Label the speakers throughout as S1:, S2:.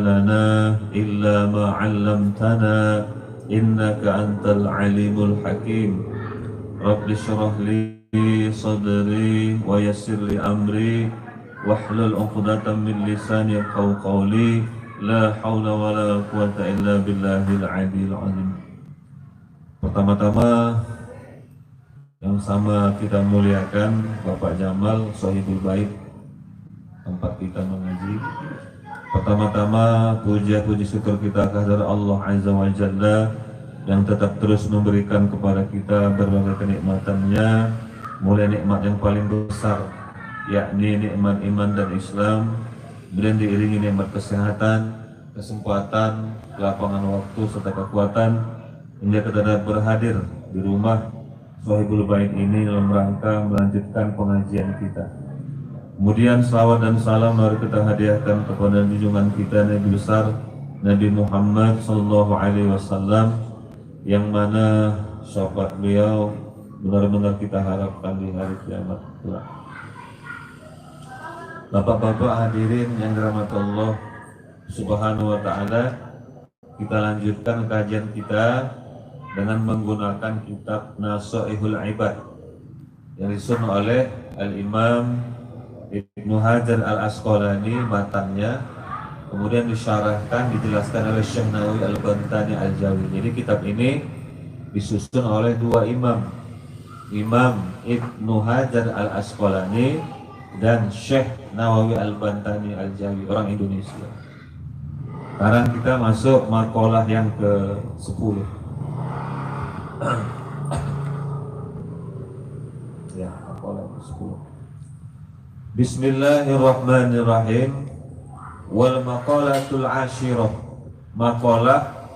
S1: لنا إلا ما علمتنا إنك أنت العليم الحكيم رب اشرح لي صدري ويسر لي أمري واحلل عقدة من لساني يفقهوا قولي لا حول ولا قوة إلا بالله العلي العظيم. Pertama-tama yang sama kita muliakan Bapak Jamal Sohibul Bait tempat kita mengaji. Pertama-tama puji syukur kita kehadirat Allah Azza wa Jalla yang tetap terus memberikan kepada kita berbagai kenikmatannya, mulai nikmat yang paling besar yakni nikmat iman dan Islam, kemudian diiringi nikmat kesehatan, kesempatan, kelapangan waktu serta kekuatan hingga kita dapat berhadir di rumah Sohibul Bait ini dalam rangka melanjutkan pengajian kita. Kemudian salawat dan salam mari kita hadiahkan kepada junjungan kita Nabi besar Nabi Muhammad sallallahu alaihi wasallam yang mana syafaat beliau benar-benar kita harapkan di hari kiamat kelak. Bapak-bapak hadirin yang dirahmati Allah Subhanahu wa taala, kita lanjutkan kajian kita dengan menggunakan kitab Nasaihul Ibad yang disusun oleh Al-Imam Ibnu Hajar Al-Asqalani matannya, kemudian disyarahkan, dijelaskan oleh Syekh Nawawi Al-Bantani Al-Jawi. Jadi kitab ini disusun oleh dua imam, Imam Ibnu Hajar Al-Asqalani dan Syekh Nawawi Al-Bantani Al-Jawi, orang Indonesia. Sekarang kita masuk makalah yang ke-10. Ya, makalah ke-10. Bismillahirrahmanirrahim. Wal maqalatul asyirah, makalah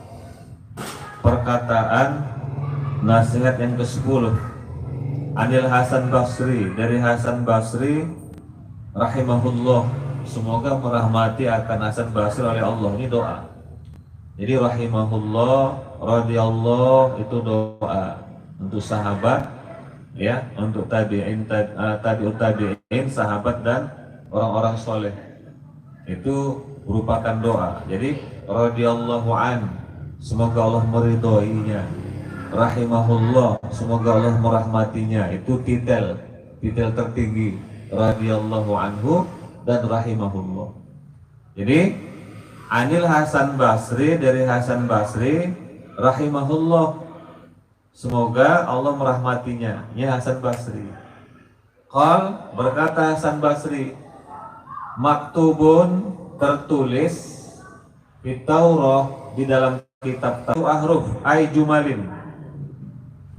S1: perkataan nasihat yang ke-10. Anil Hasan Basri, dari Hasan Basri rahimahullah, semoga merahmati akan Hasan Basri oleh Allah. Ini doa. Jadi rahimahullah, radhiyallahu itu doa untuk sahabat, ya, untuk tabi'in, tabi'ut tabi'in, sahabat dan orang-orang soleh. Itu merupakan doa. Jadi radhiyallahu an, semoga Allah meridhoinya. Rahimahullah, semoga Allah merahmatinya. Itu titel tertinggi, radhiyallahu anhu dan rahimahullah. Jadi Anil Hasan Basri, dari Hasan Basri rahimahullah, semoga Allah merahmatinya. Ya, Hasan Basri. Qal, berkata Hasan Basri, maktubun, tertulis, di Taurat, di dalam kitab Taurat, ahruf ay jumalin,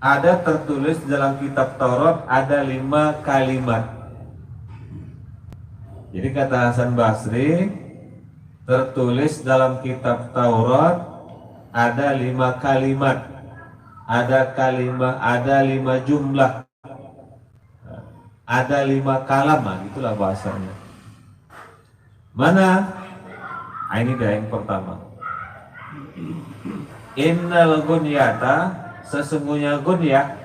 S1: ada tertulis di dalam kitab Taurat ada 5 kalimat. Jadi kata Hasan Basri, tertulis dalam kitab Taurat ada 5 kalimat, ada 5 jumlah, ada 5 kalam, itulah bahasanya. Mana? Ini dia yang pertama. Innal gunyata, sesungguhnya gunyah,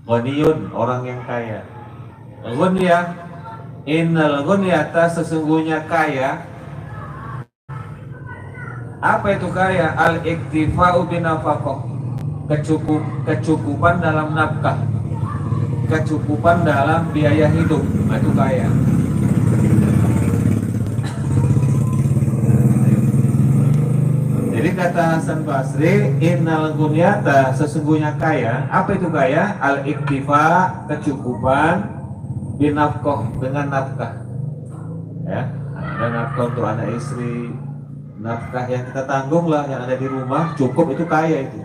S1: ghaniyun, orang yang kaya. Gunyah, innal gunyata, sesungguhnya kaya. Apa itu kaya? Al-iktifa'u binafaqah, kecukupan dalam nafkah, kecukupan dalam biaya hidup, itu kaya. Jadi kata Hasan Basri, innal gunyata, sesungguhnya kaya. Apa itu kaya? Al-iktifa, kecukupan, binafqah, dengan nafkah. Ya, ada nafkah untuk anak istri, nafkah yang kita tanggung lah, yang ada di rumah, cukup, itu kaya itu.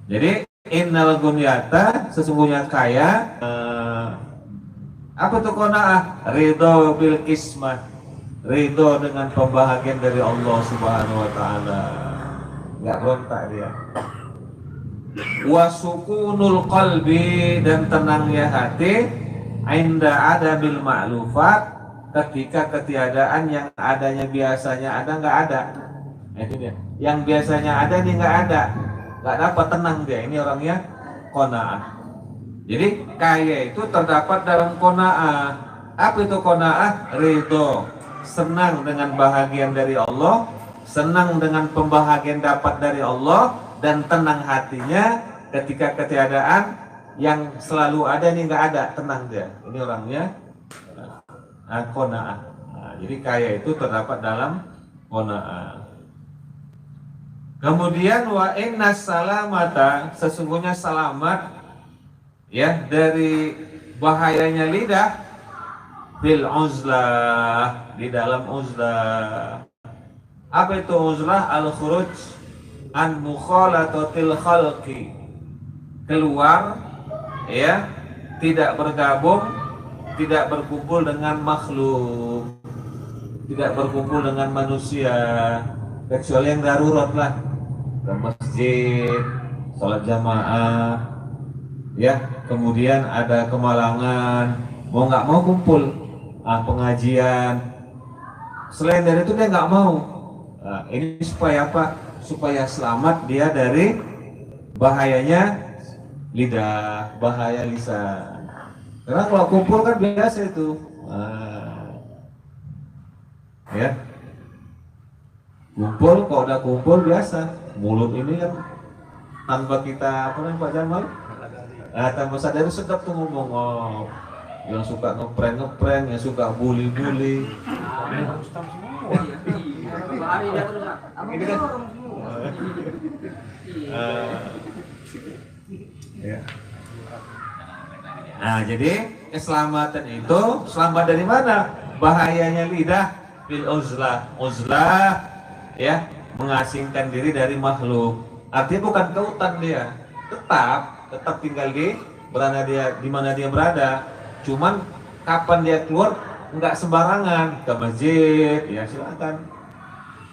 S1: Jadi innal gunyata, sesungguhnya kaya. Apa itu qanaah? Ridho bil qismah, ridho dengan pembahagian dari Allah Subhanahu wa taala. Enggak berontak dia. Wa sukunul qalbi, dan tenangnya hati, inda adabil ma'lufat, ketika ketiadaan yang adanya biasanya ada nggak ada. Nah, itu dia. Yang biasanya ada ini nggak ada, nggak dapat tenang dia. Ini orangnya qanaah. Jadi kaya itu terdapat dalam qanaah. Apa itu qanaah? Ridho, senang dengan bahagian dari Allah, senang dengan pembahagian dapat dari Allah, dan tenang hatinya ketika ketiadaan yang selalu ada ini nggak ada, tenang dia. Ini orangnya qanaah. Nah, jadi kaya itu terdapat dalam qanaah. Kemudian wa inna salamata, sesungguhnya selamat ya dari bahayanya lidah bil uzlah, di dalam uzlah. Apa itu uzlah? Al khuruj an mukhalatatil khalqi, keluar ya, tidak bergabung, tidak berkumpul dengan makhluk, tidak berkumpul dengan manusia, kecuali yang darurat lah, ke masjid, sholat jamaah ya, kemudian ada kemalangan, mau nggak mau kumpul, pengajian. Selain dari itu dia nggak mau. Nah, ini supaya apa? Supaya selamat dia dari bahayanya lidah, bahaya lisan. Karena kalau kumpul kan biasa itu, ya kumpul, kalau udah kumpul biasa mulut ini kan tanpa kita apa namanya Pak Jamal, tanpa sadar sedap tuh ngomong. Yang suka ngeprank, yang suka bully. Nah, jadi keselamatan itu selamat dari mana? Bahayanya lidah bil uzlah. Uzlah ya, mengasingkan diri dari makhluk. Artinya bukan ke hutan dia, tetap tinggal di mana dia berada. Cuman kapan dia keluar nggak sembarangan, ke masjid ya silakan,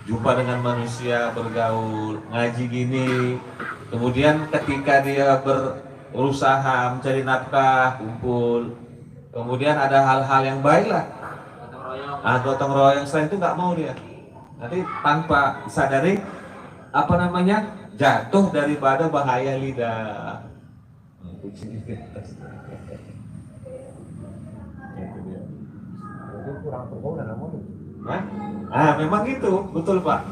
S1: jumpa dengan manusia, bergaul, ngaji gini. Kemudian ketika dia berusaha mencari nafkah, kumpul. Kemudian ada hal-hal yang baik lah, gotong royong, selain itu nggak mau dia. Nanti tanpa sadari apa namanya, jatuh daripada bahaya lidah. Kurang pergaulan namun. Memang itu betul Pak.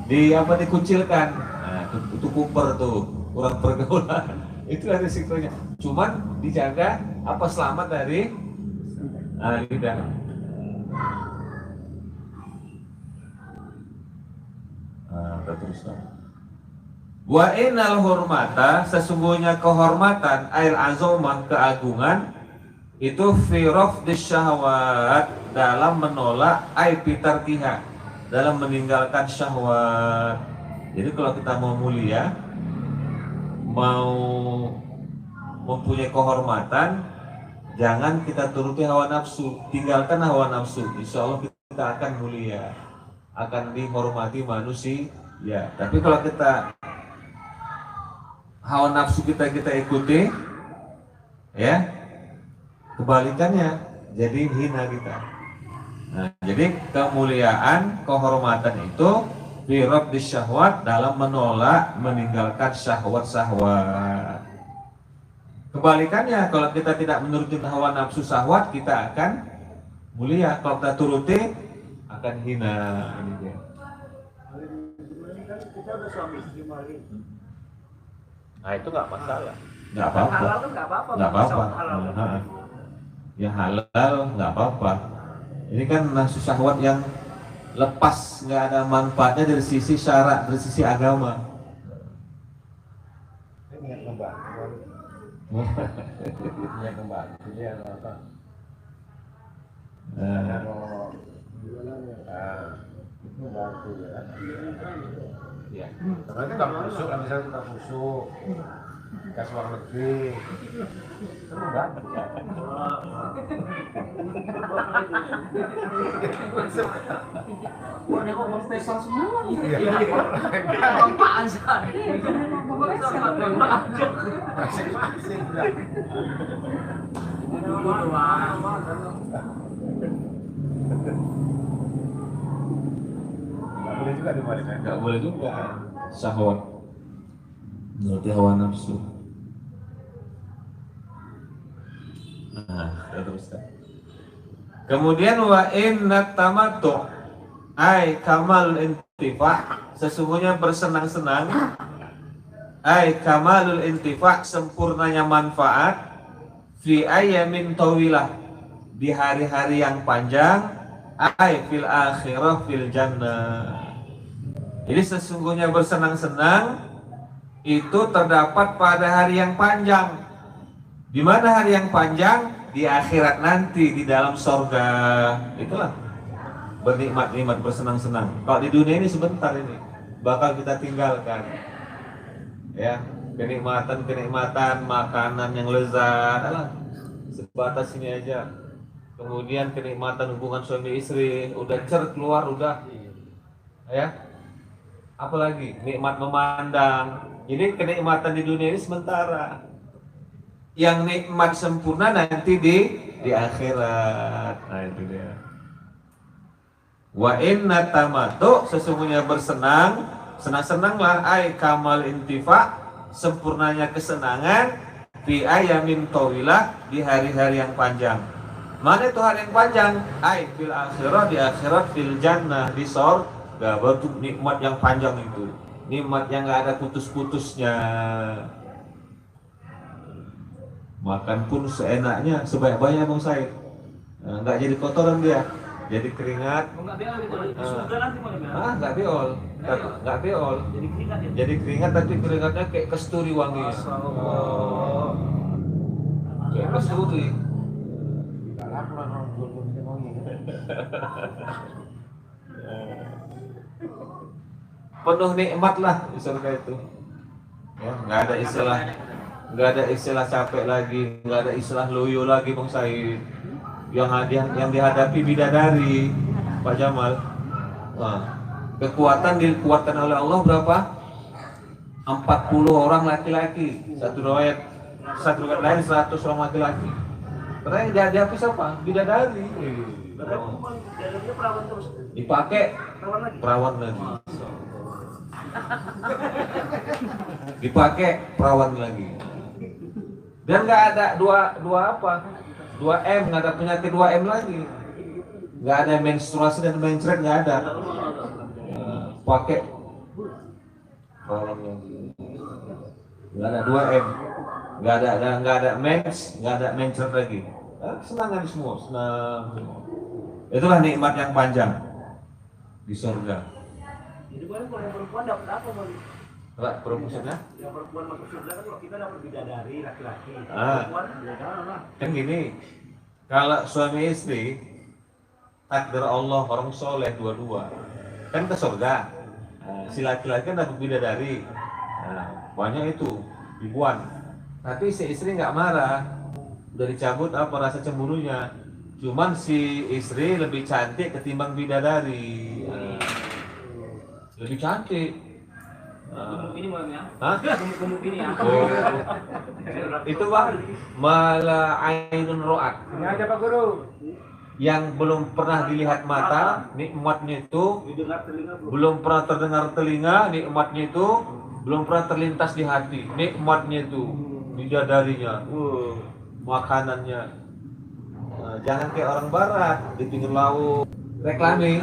S1: Dikucilkan. Nah, itu kuper tuh, kurang pergaulan. Itu ada risikonya. Cuman dijaga selamat dari lidah. Teruskan. Wa innal hurmata, sesungguhnya kehormatan, ail azomah, keagungan, itu fi rafdis syahwat, dalam menolak pitarkiha, dalam meninggalkan syahwat. Jadi kalau kita mau mulia, mau mempunyai kehormatan, jangan kita turuti hawa nafsu, tinggalkan hawa nafsu. Insya Allah kita akan mulia, akan dihormati manusia. Ya, tapi kalau kita hawa nafsu kita ikuti, ya kebalikannya, jadi hina kita. Nah, jadi kemuliaan, kehormatan itu fi raddis syahwat, dalam menolak, meninggalkan syahwat-syahwat. Kebalikannya, kalau kita tidak menuruti hawa nafsu syahwat, kita akan mulia. Kalau kita turuti, akan hina.
S2: Kita udah suami istri mali.
S1: Nah, itu nggak masalah, nggak apa-apa.
S2: Halal kan nggak apa-apa.
S1: Nggak apa-apa. Ya halal nggak apa-apa. Ini kan nafsu syahwat yang lepas, nggak ada manfaatnya dari sisi syarak, dari sisi agama.
S3: Ini niat membantu. Niat membantu dia apa? Membantu ya.
S1: Ya.
S3: Karena kita busuk, misalnya kita busuk, kasih uang negeri, membantu.
S2: Ini kok mau spesial semua?
S3: Iya.
S2: Apaan sih?
S3: Masing-masing. Nggak boleh juga dibalikan.
S1: Nggak boleh juga syahwat, menuruti hawa nafsu. Nah, terus. Kemudian wa inna tamattu ai kamal intifa, sesungguhnya bersenang-senang, ai kamalul intifa, sempurnanya manfaat, fi ayamin tawilah, di hari-hari yang panjang, ai fil akhirah fil jannah. Jadi sesungguhnya bersenang-senang itu terdapat pada hari yang panjang. Di mana hari yang panjang? Di akhirat nanti, di dalam sorga. Itulah bernikmat-nikmat, bersenang-senang. Kalau di dunia ini sebentar, ini bakal kita tinggalkan. Ya, kenikmatan-kenikmatan, makanan yang lezat, alah, sebatas ini aja. Kemudian kenikmatan hubungan suami istri, udah keluar, udah. Ya, apalagi nikmat memandang. Jadi kenikmatan di dunia ini sementara. Yang nikmat sempurna nanti di akhirat. Nah itu dia. Wa inna tamattu, sesungguhnya senang-senanglah, ai kamal intifa, sempurnanya kesenangan, fi ayamin tawilah, di hari-hari yang panjang. Mana itu hari yang panjang? Ai fil akhirah, di akhirat, fil jannah, di surga. Baru nikmat yang panjang itu, nikmat yang nggak ada putus-putusnya. Makan pun seenaknya, sebanyak-banyak Bang Said. Nggak jadi kotoran dia, jadi keringat.
S2: Enggak beol gitu. Di surga nanti malam.
S1: Nggak beol, nggak beol.
S2: Jadi keringat ya.
S1: Jadi keringat, tapi keringatnya kayak kesturi wangi. Kayak kesturi. Penuh nikmat lah di surga itu. Ya, nggak ada istilah capek lagi, nggak ada istilah loyo lagi Bang Said. Yang dihadapi bidadari, Pak Jamal. Wah, kekuatan dikuatkan oleh Allah berapa? 40 orang laki-laki. Satu riwayat lain 100 orang laki-laki. Karena yang dihadapi siapa? Bidadari.
S2: Dia perawan terus.
S1: Dipakai perawan lagi. Dipakai perawan lagi. Dan nggak ada dua M, nggak ada penyakit 2M lagi, nggak ada menstruasi dan mencret, nggak ada. Pakai perawan lagi, nggak ada 2M, nggak ada mens, nggak ada mencret lagi. Kesenangan semua, senang semua. Itulah nikmat yang panjang di surga.
S2: Jadi kalau yang perempuan dapat apa, Bang?
S1: Perempuannya?
S2: Yang perempuan masuk surga kan kita dapat bidadari laki-laki.
S1: Ah.
S2: Perempuan bidadari.
S1: Kan gini, kalau suami istri takdir Allah orang soleh dua-dua kan ke surga. Si laki-laki kan dapat bidadari. Banyak itu ribuan. Tapi si istri nggak marah, udah dicabut apa rasa cemburunya. Cuman si istri lebih cantik ketimbang bidadari. Lebih cantik.
S2: Gemuk ini Bang ya.
S1: Hah?
S2: Gemuk ini ya.
S1: Oh. Itu Bang, mala ainun ro'at.
S3: Ini aja Pak Guru.
S1: Yang belum pernah dilihat mata, nikmatnya itu
S2: Didengar telinga belum.
S1: belum pernah terdengar telinga, nikmatnya itu belum pernah terlintas di hati, nikmatnya itu bidadarinya, makanannya. Jangan kayak orang barat di pinggir laut reklame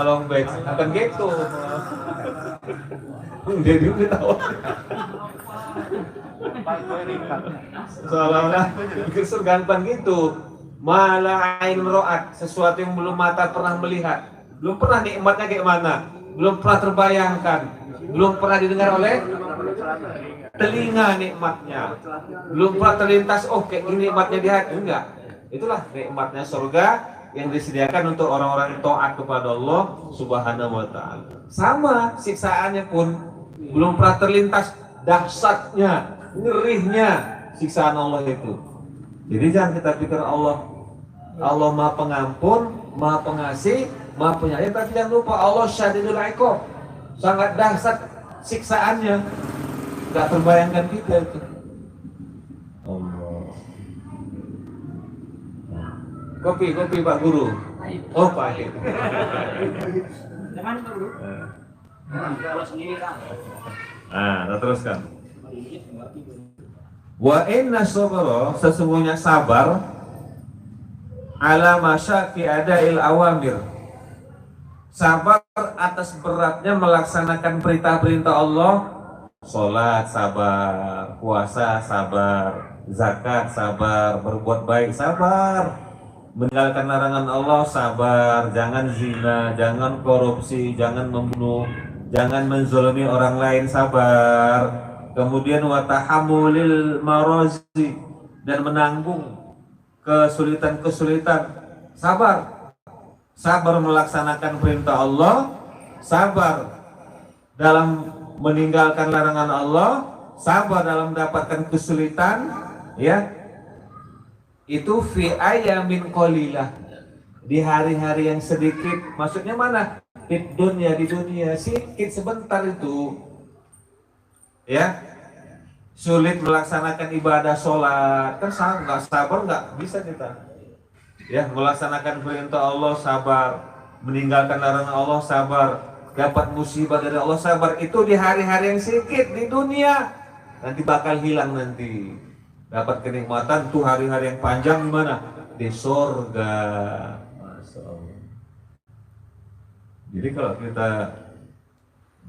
S1: long bags, bukan gitu. Dia juga tahu. Seolah-olah pikir surga bukan gitu. Malah ain ro'at, sesuatu yang belum mata pernah melihat, belum pernah nikmatnya kayak mana, belum pernah terbayangkan, belum pernah didengar oleh telinga nikmatnya, belum pernah terlintas, oh kayak gini nikmatnya di hati, enggak. Itulah nikmatnya surga yang disediakan untuk orang-orang taat kepada Allah Subhanahu wa taala. Sama siksaannya pun belum pernah terlintas dahsyatnya, ngerinya siksaan Allah itu. Jadi jangan kita pikir Allah Maha Pengampun, Maha Pengasih, Maha Penyayang, tapi jangan lupa Allah Syadidul Iqab, sangat dahsyat siksaannya. Enggak terbayangkan kita itu. Allah. Kopi Pak Guru. Oh pahit.
S2: Jangan Pak Guru. Kalau sendiri kan.
S1: Kita teruskan. Wa inna sabra, sesungguhnya sabar, ala masyaqi adail awamir. Sabar atas beratnya melaksanakan perintah-perintah Allah. Sholat sabar, puasa sabar, zakat sabar, berbuat baik sabar, meninggalkan larangan Allah sabar, jangan zina, jangan korupsi, jangan membunuh, jangan menzalimi orang lain sabar. Kemudian watahamulil marozi, dan menanggung kesulitan-kesulitan sabar. Sabar melaksanakan perintah Allah, sabar dalam meninggalkan larangan Allah, sabar dalam mendapatkan kesulitan, ya. Itu fi ayamin qalilah, di hari-hari yang sedikit. Maksudnya mana? Di dunia sedikit, sebentar itu. Ya. Sulit melaksanakan ibadah sholat, kan nggak sabar, nggak bisa kita. Ya, melaksanakan perintah Allah sabar, meninggalkan larangan Allah sabar, dapat musibah dari Allah sabar. Itu di hari-hari yang sedikit di dunia, nanti bakal hilang nanti. Dapat kenikmatan tuh hari-hari yang panjang di mana? Di surga. Masya Allah. Jadi kalau kita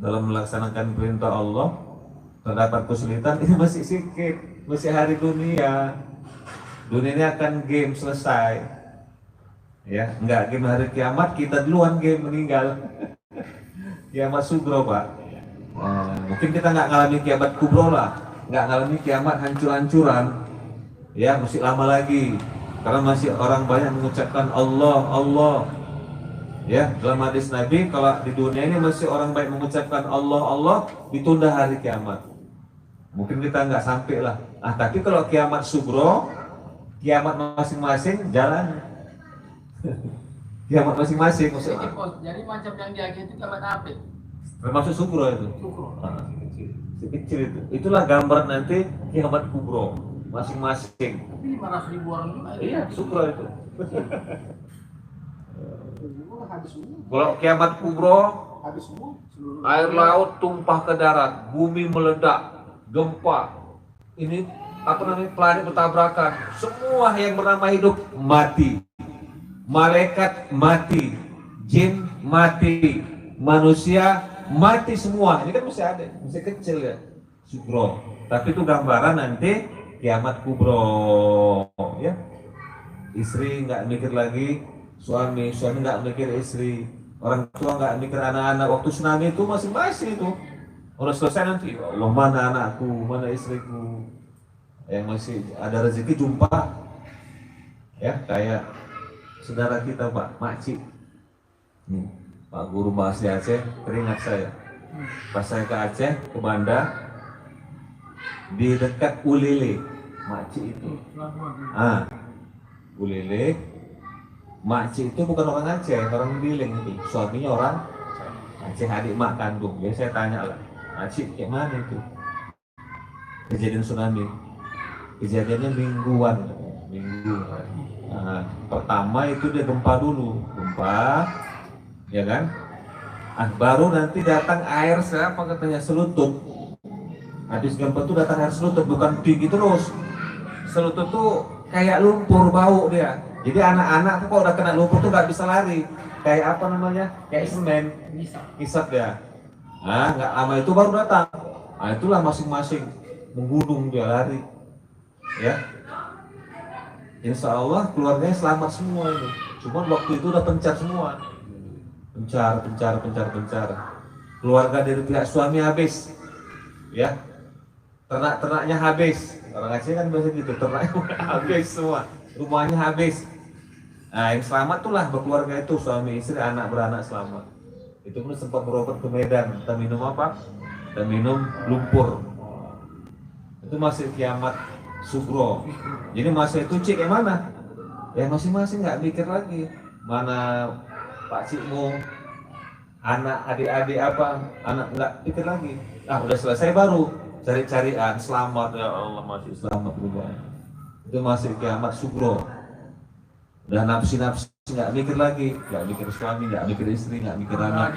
S1: dalam melaksanakan perintah Allah terdapat kesulitan, ini masih sedikit, masih hari dunia. Dunia ini akan game selesai. Ya, enggak game hari kiamat, kita duluan game meninggal. Kiamat sugro, Pak. Nah, mungkin kita nggak ngalami kiamat kubro lah, nggak ngalami kiamat hancur-hancuran. Ya, masih lama lagi, karena masih orang banyak mengucapkan Allah, Allah. Ya, dalam hadis Nabi, kalau di dunia ini masih orang baik mengucapkan Allah, Allah, ditunda hari kiamat. Mungkin kita nggak sampai lah. Tapi kalau kiamat sugro, kiamat masing-masing jalan. Kiamat masing-masing.
S4: Jadi macam yang di akhir itu kiamat apa?
S1: Termasuk sugro itu.
S4: Sugro.
S1: Kecil itu. Itulah gambar nanti kiamat kubro masing-masing.
S4: Tapi 500.000 orang juga.
S1: Iya, sugro itu.
S4: Habis semua.
S1: Kalau kiamat kubro,
S4: Habis semua. Seluruh
S1: air laut tumpah ke darat, bumi meledak, gempa. Ini apa namanya, planet bertabrakan. Semua yang bernama hidup mati. Malaikat mati, jin mati, manusia mati semua. Ini kan masih ada, masih kecil ya, sugro. Tapi itu gambaran nanti kiamat kubro, ya. Istri nggak mikir lagi suami, suami nggak mikir istri, orang tua nggak mikir anak-anak. Waktu tsunami itu masing-masing itu. Udah selesai nanti, ya Allah, mana anakku, mana istriku. Yang masih ada rezeki jumpa, ya, kayak saudara kita Pak Makci, Pak Guru Bahasa Aceh, teringat saya pas saya ke Aceh, ke Banda, di dekat Ulele, Makci itu. Ulele, Makci itu bukan orang Aceh, orang Biling itu, suaminya orang Aceh, adik mak kandung. Ya saya tanya lah, Makci kayak mana itu kejadian tsunami? Kejadiannya minggu. Pertama itu dia gempa dulu, ya kan? Baru nanti datang air siapa katanya selutut. Habis gempa itu datang air selutut, bukan tinggi terus. Selutut tuh kayak lumpur bau dia. Jadi anak-anak tuh kalau udah kena lumpur tuh nggak bisa lari. Kayak apa namanya? Kayak semen, isap dia. Nggak lama itu baru datang. Itulah masing-masing menggunung dia lari. Ya. Insya Allah keluarganya selamat semua ini. Cuma waktu itu udah pencar semua. Pencar. Keluarga dari pihak suami habis. Ya. Ternak-ternaknya habis. Orang Aceh kan biasa gitu, ternaknya habis semua. Rumahnya habis. Nah, yang selamat tuh lah berkeluarga itu, suami istri, anak beranak selamat. Itu pun sempat berobat ke Medan. Kita minum apa? Kita minum lumpur. Itu masih kiamat sugro. Jadi masa itu cik yang mana? Ya masing-masing nggak mikir lagi mana Pak Cikmu, anak adik-adik apa, anak nggak pikir lagi. Udah selesai baru cari-carian selamat, ya Allah masih selamat juga. Itu masih kiamat sugro. Udah nafsi-nafsi nggak mikir lagi, nggak mikir suami, nggak mikir istri, nggak mikir anak.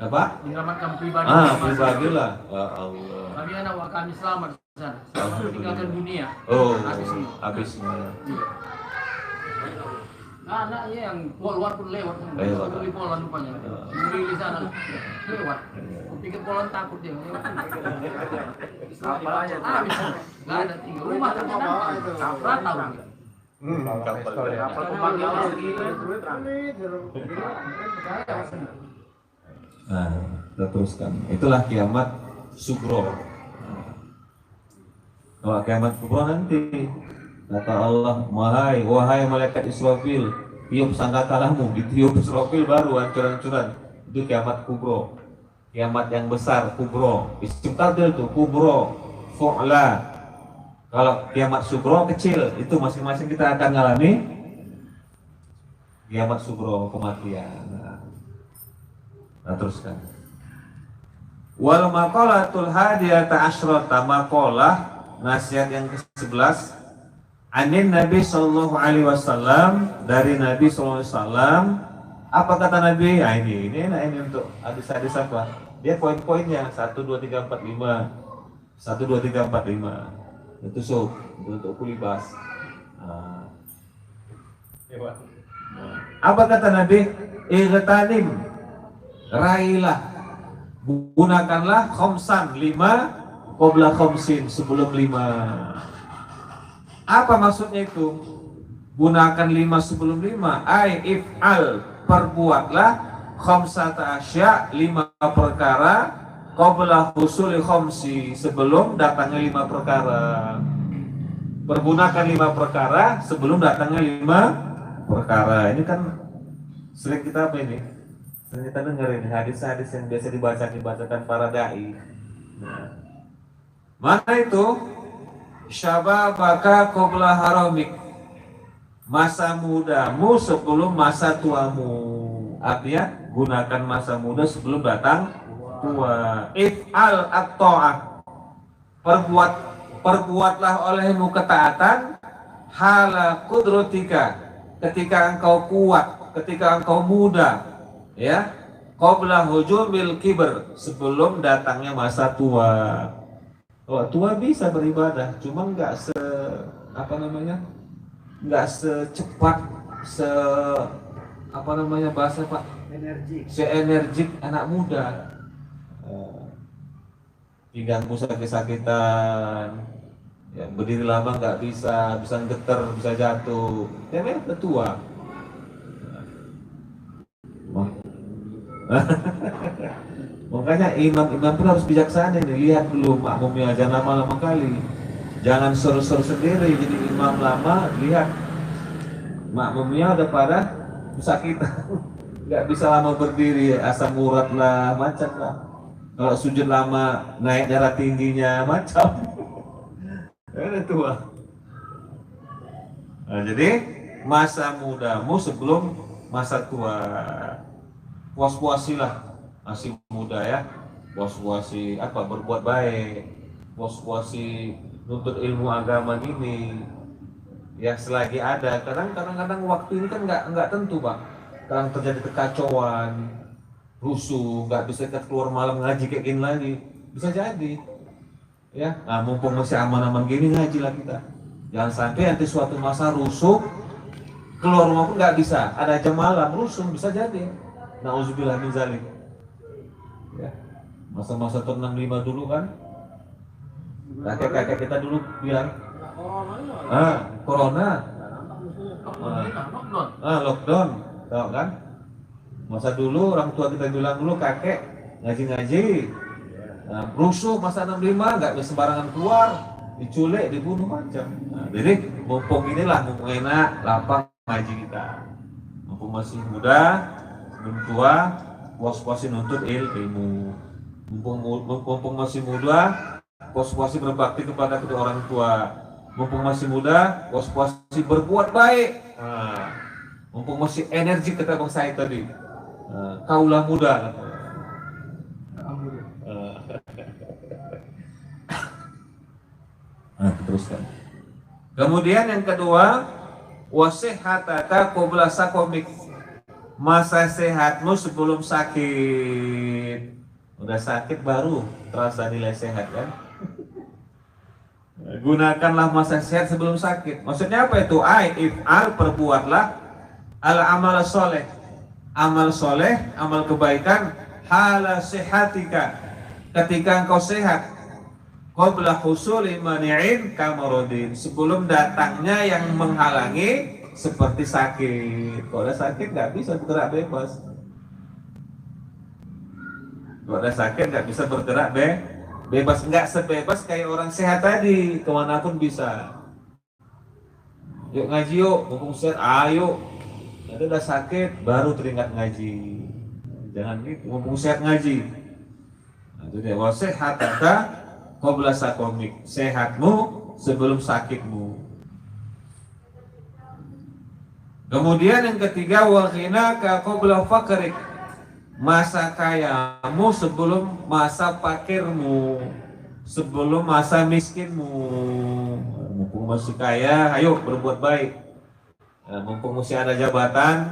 S1: Apa?
S4: Menyelamatkan pribadi.
S1: Pribadi lah. Ya Allah.
S4: Kami anak kami selamat. Selamat meninggalkan dunia.
S1: Habis semua.
S4: Iya. Anaknya yang keluar pun lewat.
S1: Lewat.
S4: Beli Polan rupanya. Beli di sana. Lewat. Pikir Polan takut dia.
S2: Apa aja tuh?
S4: Habis. Nggak ada tinggal rumah ternyata. Kapra tahu.
S3: Kapal ya.
S2: Kapal pembangkit gitu.
S1: Nah, kita teruskan. Itulah kiamat sugro. Kalau kiamat kubro nanti kata Allah, wahai malaikat Israfil, tiup sangkakalahmu, ditiup Israfil baru hancur-hancuran. Itu kiamat kubro, kiamat yang besar kubro. Isim tadil itu kubro, fu'la. Kalau kiamat sugro kecil, itu masing-masing kita akan ngalami kiamat sugro, kematian. Nah, teruskan. Wal maqalatul hadiyata asyrata, maqalah nasihat yang ke-11 anin Nabi sallallahu alaihi wasallam, dari Nabi sallallahu alaihi wasallam. Apa kata Nabi? Nah, ini untuk hadis-hadis apa? Dia poin-poinnya 1 2 3 4 5. 1 2 3 4 5. Itu untuk kulibas. Apa kata Nabi? Igtanim, raihlah, gunakanlah khamsan, 5 qabla khamsin, sebelum 5. Apa maksudnya itu? Gunakan 5 sebelum 5. Ai if'al, perbuatlah khamsata asya, 5 perkara qabla husuli khamsi, sebelum datangnya 5 perkara. Pergunakan 5 perkara sebelum datangnya 5 perkara. Ini kan sering kita apa ini? Sering kita dengerin hadis-hadis yang biasa dibacakan para dai. Nah, mana itu? Syababaka qabla haramik, masa mudamu sebelum masa tuamu. Artinya gunakan masa muda sebelum datang tua. If'al at-ta'ah, perbuatlah olehmu ketaatan hala qudratika, ketika engkau kuat, ketika engkau muda, ya. Qabla hujumil kibr, sebelum datangnya masa tua. Oh, tua bisa beribadah, cuma nggak nggak secepat, bahasa Pak, se-energik anak muda. Pinggangmu sakit-sakitan, ya, berdiri lama nggak bisa getar, bisa jatuh. Ya memang tua. Makanya imam-imam pun harus bijaksana nih, lihat dulu makmumnya, jangan lama-lama kali, jangan seru-seru sendiri. Jadi imam lama, lihat makmumnya udah pada kesakitan, nggak bisa lama berdiri, asam urat lah, macam lah. Kalau sujud lama, naik darah tingginya, macam. Udah tua. Nah, jadi masa mudamu sebelum masa tua. Puas-puasilah, masih muda ya, puas-puasi apa, berbuat baik, puas-puasi nuntut ilmu agama gini ya, selagi ada. Kadang-kadang waktu ini kan nggak tentu Pak, kadang terjadi kekacauan, rusuh, nggak bisa keluar malam ngaji kayak gini lagi, bisa jadi ya. Nah, mumpung masih aman-aman gini, ngajilah kita, jangan sampai nanti suatu masa rusuh, keluar rumah pun nggak bisa, ada jam malam rusuh, bisa jadi. Nauzubillah min zalik. Ya, masa-masa tahun 65 dulu kan, kakek-kakek kita dulu bilang, corona, lockdown, tahu kan? Masa dulu orang tua kita bilang dulu, kakek ngaji-ngaji, rusuh masa 65, nggak bisa sembarangan keluar, diculik, dibunuh macam. Nah, jadi mumpung enak, lapang ngaji kita, mumpung masih muda. Belum tua, puas-puasi nuntut ilmu. Mumpung masih muda, puas-puasi berbakti kepada kedua orang tua. Mumpung masih muda, puas-puasi berbuat baik. Nah, mumpung masih energi, kata Bang Said tadi. Kaulah muda. Nah, teruskan. Kemudian yang kedua, wasihhataka qabla saqamik, masa sehatmu sebelum sakit. Udah sakit baru terasa nilai sehat kan. Gunakanlah masa sehat sebelum sakit. Maksudnya apa itu? If'al, perbuatlah al amal soleh, amal soleh, amal kebaikan, hala sehatika, ketika engkau sehat, qabla husuli mani'in kamarodin, sebelum datangnya yang menghalangi seperti sakit. Kalau ada sakit nggak bisa bergerak bebas. Kalau ada sakit nggak bisa bergerak bebas, nggak sebebas kayak orang sehat tadi, kemanapun bisa. Yuk ngaji yuk, mumpung sehat, ayo. Ada udah sakit, baru teringat ngaji. Jangan gitu, mumpung sehat ngaji. Nah, itu dia, wa sehataka qabla sakomik, sehatmu sebelum sakitmu. Kemudian yang ketiga, wa ghinaka qabla faqrik, masa kayamu sebelum masa fakirmu, sebelum masa miskinmu. Mumpung masih kaya, ayo berbuat baik. Nah, mumpung masih ada jabatan,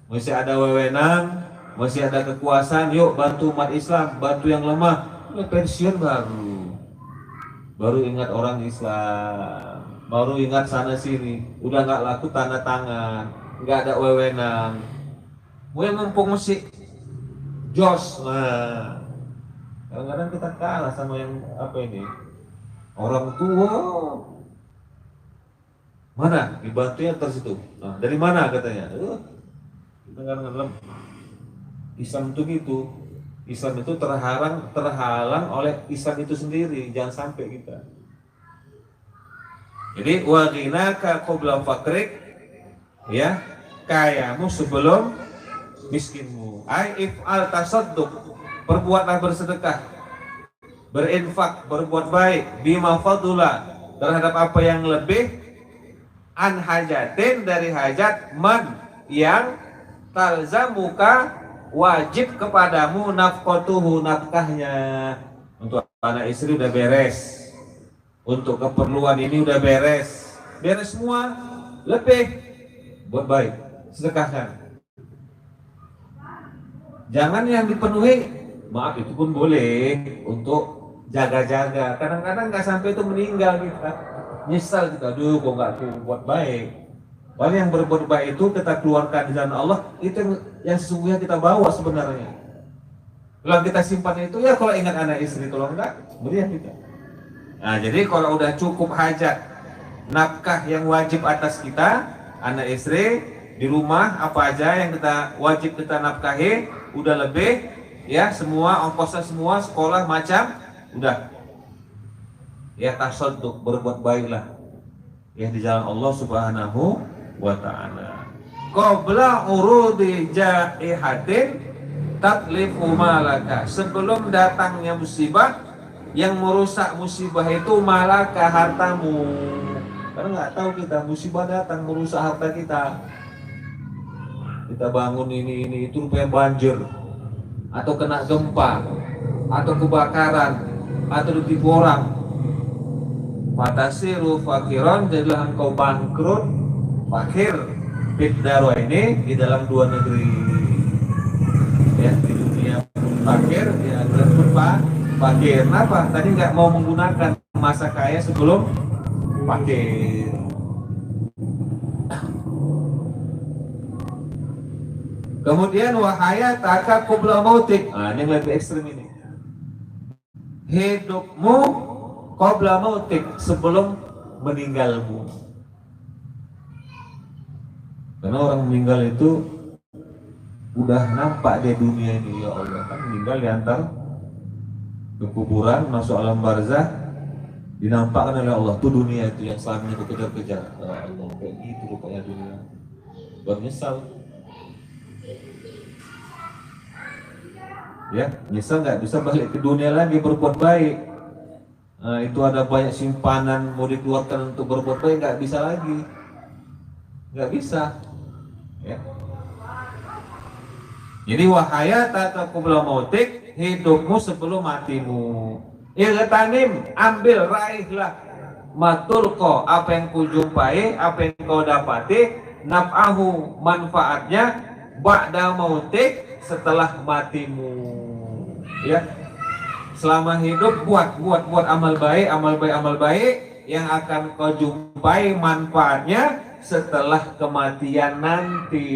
S1: masih ada wewenang, masih ada kekuasaan, yuk bantu umat Islam, bantu yang lemah. Pensiun baru ingat orang Islam, baru ingat sana sini, udah nggak laku tanda tangan, nggak ada wewenang. Mumpung masih jos, nah kadang-kadang kita kalah sama yang apa ini, orang tua. Mana dibantunya tersitu? Nah, dari mana katanya? Kita kadang-kadang Islam itu gitu. Islam itu terhalang oleh Islam itu sendiri. Jangan sampai kita. Jadi wa ghinaka qabla faqrik, ya, kayamu sebelum miskinmu. Ai if'al tasadduq, perbuatlah bersedekah, berinfak, berbuat baik, bima fadula, terhadap apa yang lebih, an hajatin, dari hajat, man, yang talzamuka, wajib kepadamu, nafqatuhu, nafkahnya. Untuk anak istri udah beres, untuk keperluan ini udah beres semua, lebih buat baik, sedekahkan. Jangan yang dipenuhi, maaf itu pun boleh untuk jaga-jaga. Kadang-kadang nggak sampai itu meninggal kita, nyesal kita, aduh kok nggak buat baik. Padahal yang berbuat baik itu kita keluarkan di jalan Allah, itu yang sesungguhnya kita bawa sebenarnya. Kalau kita simpan itu, ya kalau ingat anak istri, kalau enggak, meriah kita. Nah, jadi kalau udah cukup hajat, nafkah yang wajib atas kita, anak istri, di rumah apa aja yang kita wajib kita nafkahi, udah lebih, ya semua ongkosnya semua, sekolah macam, udah. Ya tasadduq, berbuat baiklah, ya di jalan Allah Subhanahu wa ta'ala. Qabla urudi jaihatin tatlifu malaka, sebelum datangnya musibah yang merusak musibah itu malaka, hartamu. Karena nggak tahu kita musibah datang merusak harta kita. Kita bangun ini itu rupanya banjir, atau kena gempa, atau kebakaran, atau ditipu orang. Fatasiru fakiron, jadilah engkau bangkrut, fakir, fitdaro ini di dalam dua negeri. Ya, di dunia fakir, di akhirat pun fakir. Kenapa? Tadi nggak mau menggunakan masa kaya sebelum fakir. Kemudian wahayataka qabla mautik. Nah, ini yang lebih ekstrim ini. Hidupmu qabla mautik, sebelum meninggalmu. Karena orang meninggal itu udah nampak di dunia ini, ya Allah, kan meninggal diantar ke kuburan, masuk alam barzah, dinampakkan oleh Allah tuh dunia itu yang selama itu kejar-kejar. Ya Allah, kayak gitu rupanya dunia. Buat nyesal. Ya, nyesal nggak bisa balik ke dunia lagi berbuat baik. Nah, itu ada banyak simpanan mau dikeluarkan untuk berbuat baik, nggak bisa lagi, nggak bisa. Ya. Jadi wahayataka qabla mautik, hidupmu sebelum matimu. Iltanim, ambil, raihlah, matulko, apa yang kau jumpai, apa yang kau dapati, naf'ahu, manfaatnya, ba'da mautik, setelah matimu. Ya, selama hidup buat amal baik yang akan kau jumpai manfaatnya setelah kematian nanti.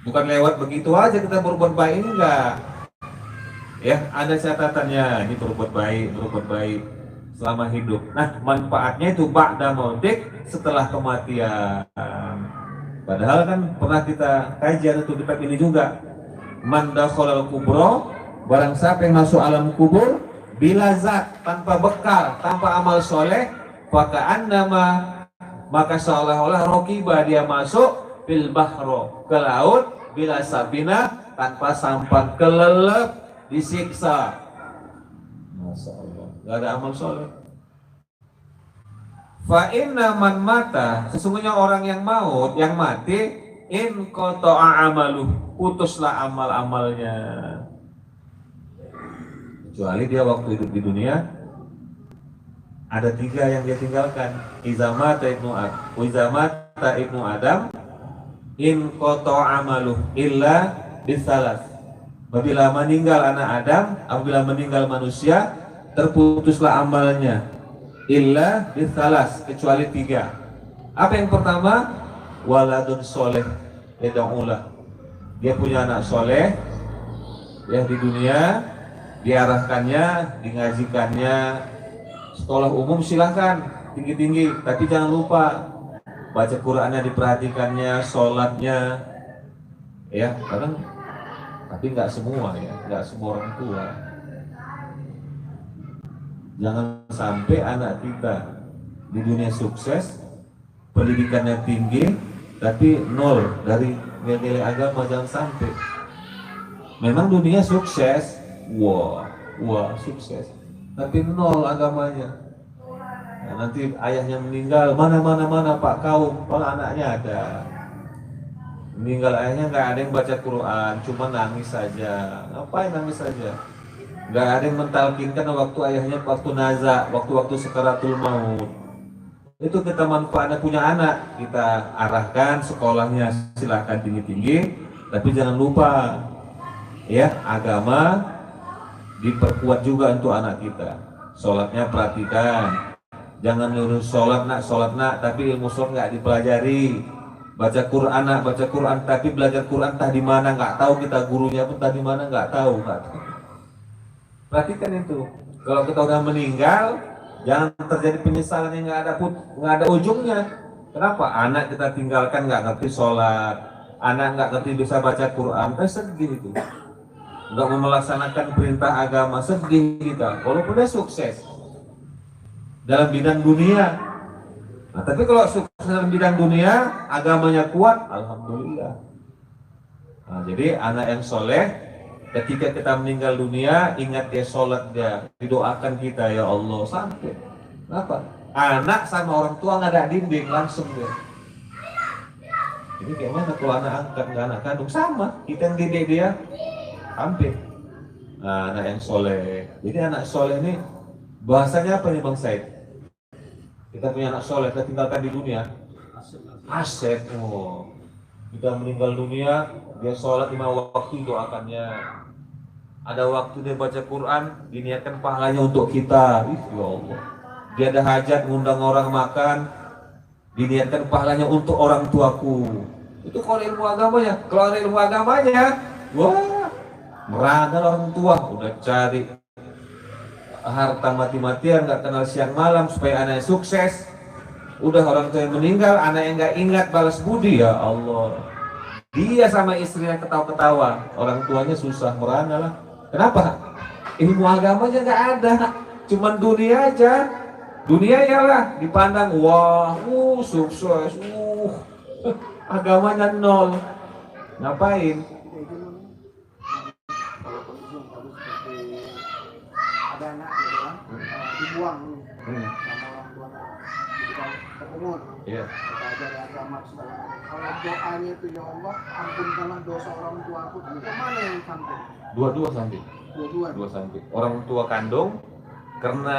S1: Bukan lewat begitu aja kita berbuat baik, enggak. Ya, ada catatannya, ini berbuat baik selama hidup. Nah, manfaatnya itu ba'da mautik, setelah kematian. Padahal kan pernah kita kajian untuk kitab ini juga. Man dakhalal kubro, barang siapa yang masuk alam kubur bila zat, tanpa bekal, tanpa amal soleh, faka'annama, maka seolah-olah rokiba, dia masuk fil bahro, ke laut, bila sabina, tanpa sampan, kelelep, disiksa. Masya Allah, gak ada amal soleh. Fa inna man mata, sesungguhnya orang yang maut, yang mati, in qata'a amaluh, putuslah amal-amalnya. Kecuali dia waktu hidup di dunia ada 3 yang dia tinggalkan. Iza mata ibnu Adam, in qata'a amaluh illa bisalas. Apabila meninggal anak Adam, apabila meninggal manusia, terputuslah amalnya. Illa bisalas, kecuali 3. Apa yang pertama? Waladun soleh yad'ulah. Dia punya anak soleh yang di dunia, diarahkannya, dingajikannya. Sekolah umum silahkan tinggi-tinggi, tapi jangan lupa baca Qur'annya, diperhatikannya, sholatnya, ya. Kadang, tapi nggak semua ya, nggak semua orang tua. Jangan sampai anak kita di dunia sukses, pendidikannya tinggi, tapi nol dari nilai agama. Jangan sampai. Memang dunia sukses, wah sukses, tapi nol agamanya. Nah, nanti ayahnya meninggal, mana Pak kaum, kalau anaknya ada. Meninggal ayahnya nggak ada yang baca Quran, cuma nangis saja. Ngapain nangis saja? Nggak ada yang mentalkinkan waktu ayahnya waktu naza, waktu sekaratul maut. Itu kita manfaatnya punya anak, kita arahkan sekolahnya silahkan tinggi-tinggi, tapi jangan lupa ya, agama diperkuat juga untuk anak kita. Sholatnya perhatikan, jangan lurus sholat nak, tapi ilmu sholat nggak dipelajari. Baca Quran tapi belajar Quran entah di mana nggak tahu, kita gurunya pun entah di mana nggak tahu. Perhatikan itu. Kalau kita udah meninggal, jangan terjadi penyesalan yang nggak ada ujungnya. Kenapa? Anak kita tinggalkan nggak ngerti sholat, anak nggak ngerti bisa baca Quran, sedih itu. Nggak mau melaksanakan perintah agama, sedih kita. Walaupun dia sukses dalam bidang dunia. Nah, tapi kalau sukses dalam bidang dunia, agamanya kuat, alhamdulillah. Nah, jadi anak yang soleh, ketika kita meninggal dunia, ingat dia sholat, dia didoakan kita, ya Allah, sampai. Kenapa? Anak sama orang tua nggak ada dinding, langsung dia. Jadi kayak mana kalau anak angkat nggak anak kandung, sama. Kita yang didik dia, hampir. Nah, anak yang soleh. Jadi anak soleh ini bahasanya apa nih Bang Said? Kita punya anak soleh, kita tinggalkan di dunia. Aset. Oh. Kita meninggal dunia, dia sholat 5 waktu, doakannya. Ada waktu dia baca Quran, diniatkan pahalanya untuk kita. Ya Allah. Dia ada hajat, ngundang orang makan, diniatkan pahalanya untuk orang tuaku. Itu kalau ilmu agamanya. Kalau ada ilmu agamanya, wah, merana orang tua, udah cari harta mati-matian, nggak kenal siang malam supaya anaknya sukses. Udah orang tua yang meninggal, anak yang nggak ingat balas budi, ya Allah. Dia sama istrinya ketawa-ketawa, orang tuanya susah, merana lah. Kenapa? Ilmu agamanya nggak ada, cuman dunia aja. Dunia ialah dipandang, wah, sukses, agamanya nol. Ngapain?
S5: Ada anak gitu kan, dibuang sama orang tua kepungut.
S1: Iya.
S5: Kita ajar agama segala macam. Kalau doanya itu, ya Allah, ampunkanlah dosa orang tua aku, itu mana yang sampai?
S1: Dua sampai. Dua sampai. Orang tua kandung karena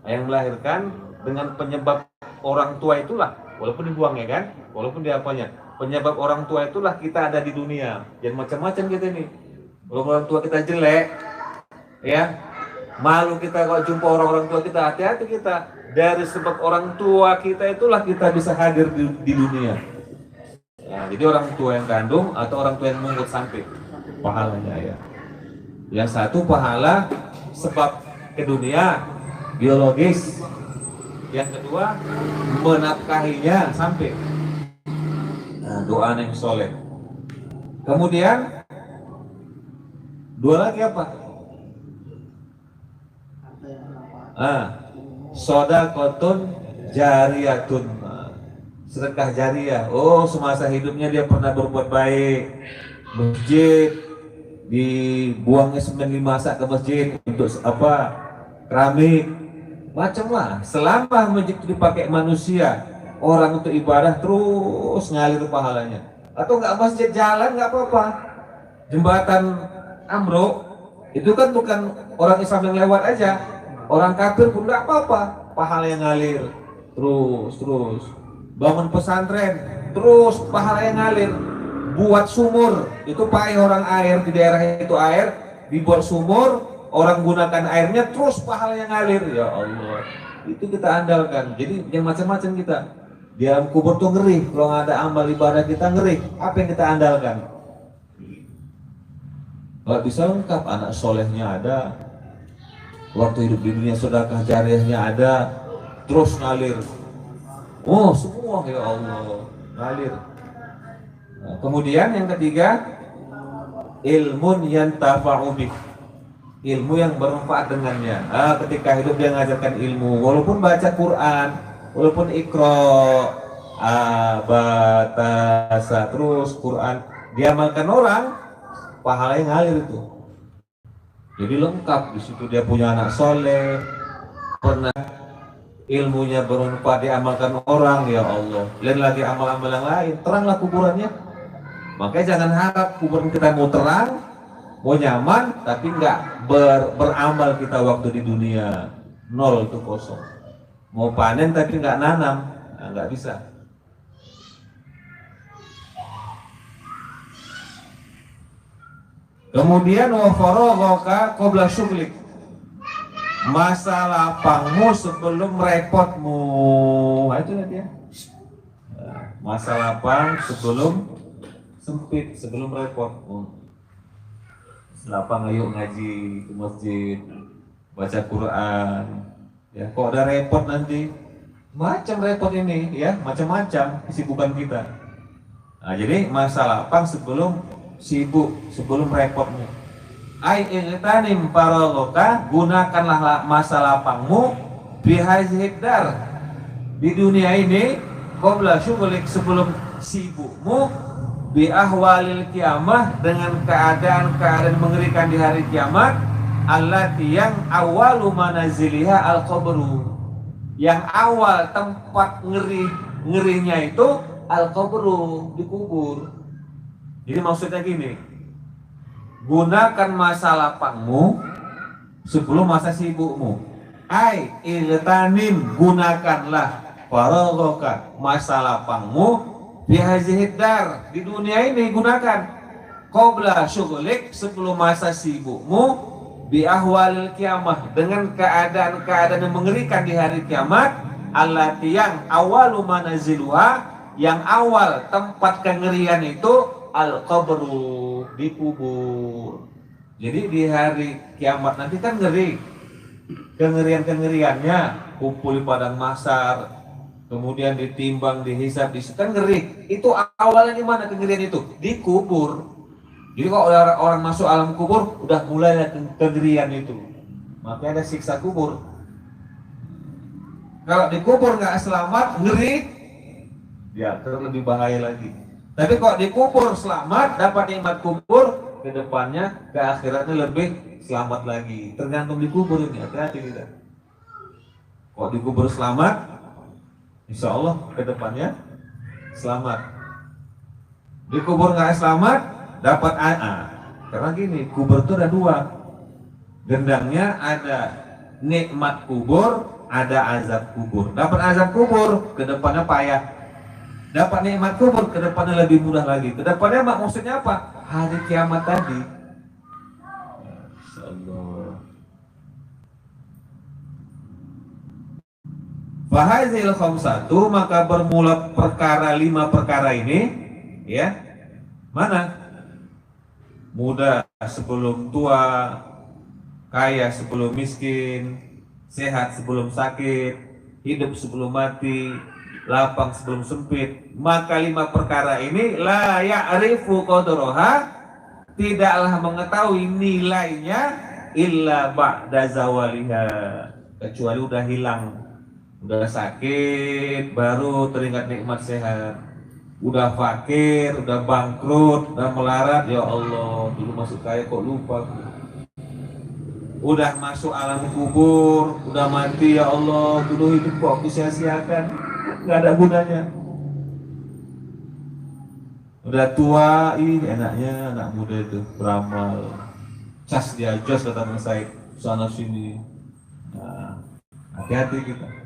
S1: yang melahirkan dengan penyebab orang tua itulah, walaupun dibuang ya kan, walaupun dia apanya, penyebab orang tua itulah kita ada di dunia. Jangan macam-macam kita nih. Kalau orang tua kita jelek, ya malu kita kalau jumpa orang-orang tua kita, hati-hati kita. dari sebab orang tua kita itulah kita bisa hadir di dunia. Nah, jadi orang tua yang kandung atau orang tua yang mungut sampai pahalanya ya. Yang satu pahala sebab ke dunia biologis, yang kedua menafkahinya sampai. Nah, doa yang soleh. Kemudian dua lagi apa?
S5: Harta yang bermanfaat.
S1: Sodakotun jariyatun, sedekah jariyah. Oh, semasa hidupnya dia pernah berbuat baik, masjid dibuangnya semen dimasak ke masjid untuk apa, keramik, macam lah. Selama masjid itu dipakai manusia, orang untuk ibadah, terus ngalir pahalanya. Atau nggak masjid jalan nggak apa-apa, jembatan ambruk itu kan bukan orang Islam yang lewat aja, orang kafir pun nggak apa-apa, pahala yang ngalir terus. Bangun pesantren terus pahala yang ngalir. Buat sumur itu pakai orang air di daerah itu, air dibuat sumur, orang gunakan airnya, terus pahala yang ngalir. Ya Allah, itu kita andalkan. Jadi yang macam-macam kita di alam kubur tuh ngeri. Kalau nggak ada amal ibadah kita ngeri. Apa yang kita andalkan? Nggak bisa lengkap, anak solehnya ada, waktu hidup di dunia sedekah jariyahnya ada, terus ngalir. Oh, semua ya Allah ngalir. Nah, kemudian yang ketiga, ilmun yantafa'u bih, ilmu yang bermanfaat dengannya. Ketika hidup dia mengajarkan ilmu, walaupun baca Quran, walaupun ikro, batasa, terus Quran diamalkan orang, pahala yang ngalir itu. Jadi lengkap di situ, dia punya anak soleh, pernah ilmunya bermanfaat diamalkan orang. Ya Allah, lain lagi amal-amal yang lain, teranglah kuburannya. Makanya jangan harap kuburan kita mau terang, mau nyaman, tapi nggak beramal kita waktu di dunia. Nol, itu kosong. Mau panen tapi nggak nanam, nah, nggak bisa. Kemudian wa faraghaka qabla syughlik, masa lapangmu sebelum repotmu. Nah, itu dia. Masa lapang sebelum sempit, sebelum repot. Lapang ayo ngaji ke masjid, baca Quran. Ya, kok ada repot nanti, macam repot ini ya, macam-macam kesibukan kita. Nah, jadi masa lapang sebelum sibuk, sebelum repotmu. Ai igtanim faraghaka, gunakanlah masa lapangmu bihazihid dar, di dunia ini, qabla syughlik, sebelum sibukmu, bi ahwalil kiamah, dengan keadaan-keadaan mengerikan di hari kiamat, allati yang awalu manaziliha al-qabru, yang awal tempat ngerinya itu al-qabru, dikubur. Jadi maksudnya gini, gunakan masa lapangmu sebelum masa sibukmu. Ai iltanim, gunakanlah faraghaka, masa lapangmu bihazihid dar, di dunia ini gunakan, qabla syughlik, sebelum masa sibukmu, bi ahwalil kiamah, dengan keadaan-keadaan yang mengerikan di hari kiamat, allati yang awalu manaziluha, yang awal tempat kengerian itu al-qabru, dikubur. Jadi di hari kiamat nanti kan ngeri, kengerian-kengeriannya, kumpul di padang mahsyar, kemudian ditimbang, dihisab, kan ngeri. Itu awalnya di mana kengerian itu? Dikubur. Jadi kalau orang masuk alam kubur, udah mulai kengerian itu. Makanya ada siksa kubur. Kalau dikubur nggak selamat, ngeri, ya terus lebih bahaya lagi. Tapi kalau dikubur selamat, dapat nikmat kubur, ke depannya, ke akhiratnya lebih selamat lagi. Tergantung dikubur ini, hati-hati kita. Kalau dikubur selamat, insya Allah ke depannya selamat. Dikubur nggak selamat, dapat karena gini, kubur itu ada dua. Gendangnya ada nikmat kubur, ada azab kubur. Dapat azab kubur, ke depannya payah. Dapat nikmat kubur, ke depannya lebih mudah lagi. Ke depannya maksudnya apa? Hari kiamat tadi. Insyaallah. Fahazil khamsatu, maka bermula perkara 5 perkara ini, ya. Mana? Muda sebelum tua, kaya sebelum miskin, sehat sebelum sakit, hidup sebelum mati, lapang sebelum sempit. Maka 5 perkara ini la ya'rifu qadraha, tidaklah mengetahui nilainya illa ba'da zawaliha, kecuali udah hilang. Udah sakit baru teringat nikmat sehat, udah fakir, udah bangkrut, udah melarat, ya Allah dulu masuk kaya kok lupa. Udah masuk alam kubur, udah mati, ya Allah dulu hidup kok aku sia-siakan, nggak ada gunanya. Udah tua, ini enaknya anak muda itu beramal, cas dia jos kata Bang Said, sana sini. Nah, hati-hati kita.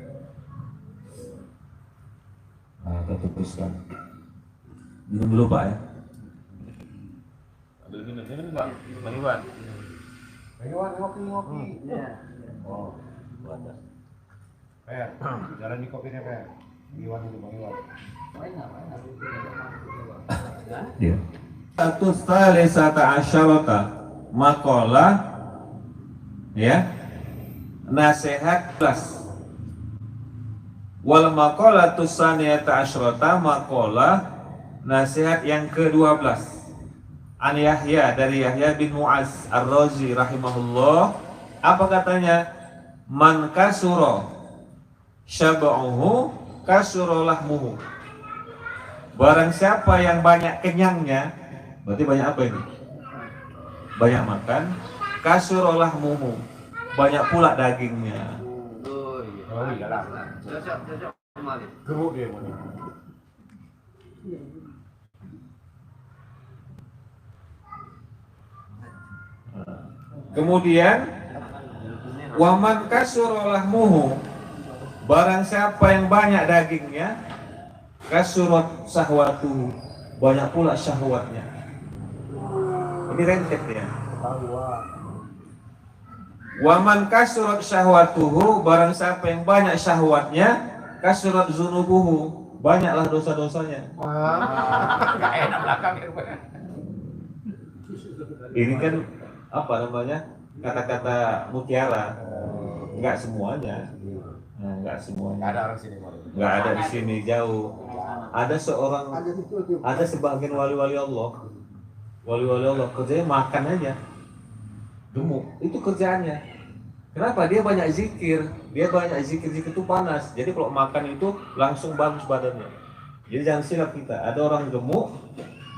S1: Nah, kita teruskan. Minum dulu Pak ya.
S3: Ambil minum Pak. Bang Iwan.
S5: Bang Iwan, ngopi.
S3: Oh, batas. Jalan di kopinya Per. Iwan itu Bang Iwan.
S1: Ya. Satu salisata asyarata maqalah, ya, nasihat plus. Wal maqalatu saniyata asyrata, maqalah nasihat yang ke-12. An Yahya, dari Yahya bin Mu'az Ar-Razi rahimahullah, apa katanya? Man kasura syab'uhu kasura lahmuhu. Barang siapa yang banyak kenyangnya, berarti banyak apa ini? Banyak makan, kasura lahmuhu, banyak pula dagingnya.
S3: Oh iya lah.
S4: Cocok kembali.
S3: Gemuk dia mana?
S1: Kemudian waman kasura lahmuhu, barang siapa yang banyak dagingnya, kasurat syahwatuhu, banyak pula syahwatnya. Ini rentet ya. Waman kasurat syahwatuhu, barang siapa yang banyak syahwatnya, kasurat zunubuhu, banyaklah dosa-dosanya.
S3: Enggak enak belakang ya.
S1: Ini kan apa namanya, kata-kata mutiara, nggak semuanya. Nah, nggak semuanya.
S3: Enggak ada orang sini Pak.
S1: Nggak ada di sini, jauh. Ada sebagian wali-wali Allah, kerjanya makan aja, gemuk, itu kerjaannya. Kenapa? Dia banyak zikir itu panas. Jadi kalau makan itu langsung bagus badannya. Jadi jangan silap kita. Ada orang gemuk,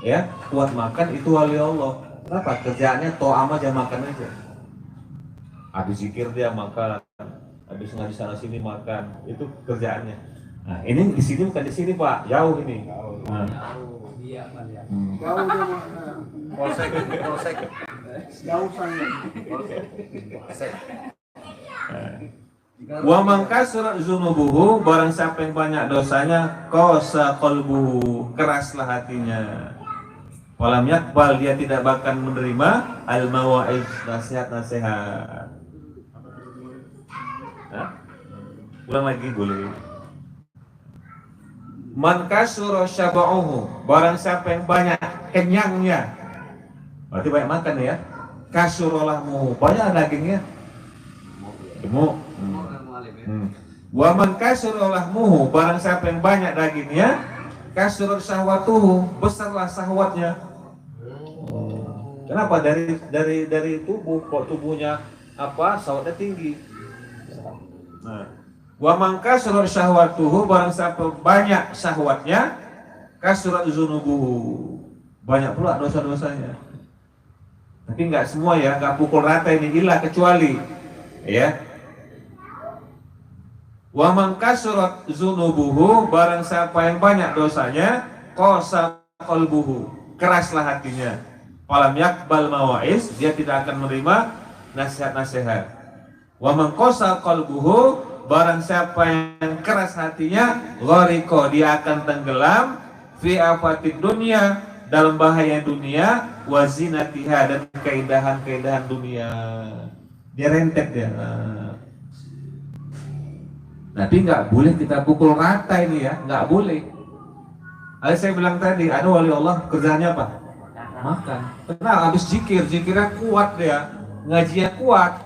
S1: ya, kuat makan, itu wali Allah. Kenapa? Kerjaannya to'am aja, makan aja. Habis zikir dia makan, habis ngaji sana sini makan, itu kerjaannya. Nah, ini di sini bukan di sini Pak, jauh ini. Nah.
S4: Iya kan ya.
S5: Jauh dia mah.
S3: Polsek.
S5: Jauh saya.
S3: Polsek.
S1: Wa man kasrat zunubuhu, barang siapa yang banyak dosanya, qasa qalbuhu, keraslah hatinya. Walam yakbal, dia tidak bakal menerima al mawaiz, nasihat-nasihat. Nah, ulang lagi boleh. Man kasura syab'uhu, barang siapa yang banyak kenyangnya, berarti banyak makan ya. Kasura lahmuhu, banyak dagingnya, gemuk. Wa man kasura lahmuhu, barang siapa yang banyak dagingnya, kasura syahwatuhu, besarlah syahwatnya. Kenapa? Dari tubuh, kok tubuhnya apa, syahwatnya tinggi. Nah, wa man kasura syahwatuhu, barang siapa banyak syahwatnya, kasurat zunubuhu, banyak pula dosa-dosanya. Tapi nggak semua ya, nggak pukul rata ini, illa kecuali ya. Wa man kasurat zunubuhu, barang siapa yang banyak dosanya, qasa qalbuhu, keraslah hatinya. Falam yakbal mawaiz, dia tidak akan menerima nasihat-nasihat. Wa man qasa qalbuhu, barang siapa yang keras hatinya, ghariko, dia akan tenggelam, fi afatid dunia, dalam bahaya dunia, wa zinatiha, dan keindahan-keindahan dunia. Dia rentet ya. Nanti nggak boleh kita pukul rata ini ya, nggak boleh. Saya bilang tadi, ada wali Allah kerjanya apa? Makan. Tenang, habis zikirnya kuat dia, ngajinya kuat.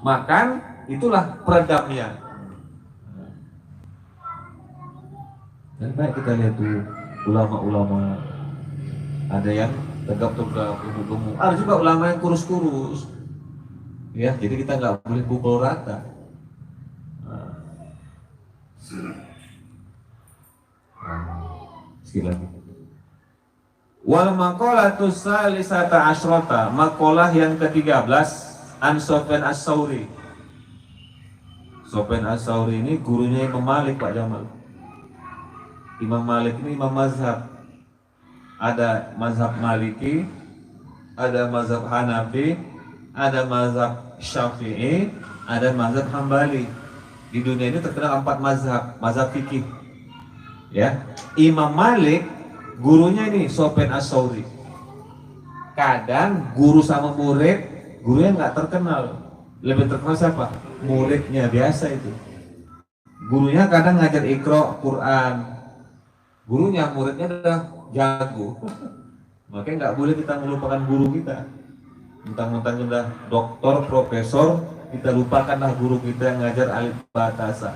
S1: Makan, itulah peredamnya. Dan baik kita lihat tuh ulama-ulama, ada yang tegap-tegap, gemuk-gemuk, ada juga ulama yang kurus-kurus. Ya, jadi kita nggak boleh pukul rata. Sekali lagi. Wal maqalatu salisata asyrata, maqalah yang ke-13 an Sufyan as-Tsauri. Sufyan as-Tsauri ini gurunya Imam Malik, Pak Jamal. Imam Malik ini imam mazhab. Ada mazhab Maliki, ada mazhab Hanafi, ada mazhab Syafi'i, ada mazhab Hambali. Di dunia ini terkenal 4 mazhab fikih. Ya, Imam Malik gurunya ini Sufyan as-Tsauri. Kadang guru sama murid, gurunya nggak terkenal. Lebih terkenal siapa? Muridnya biasa itu. Gurunya kadang ngajar Iqra Quran. Gurunya, muridnya udah jago. Makanya nggak boleh kita melupakan guru kita. Mentang-mentang udah doktor, profesor, kita lupakanlah guru kita yang ngajar alif batasa.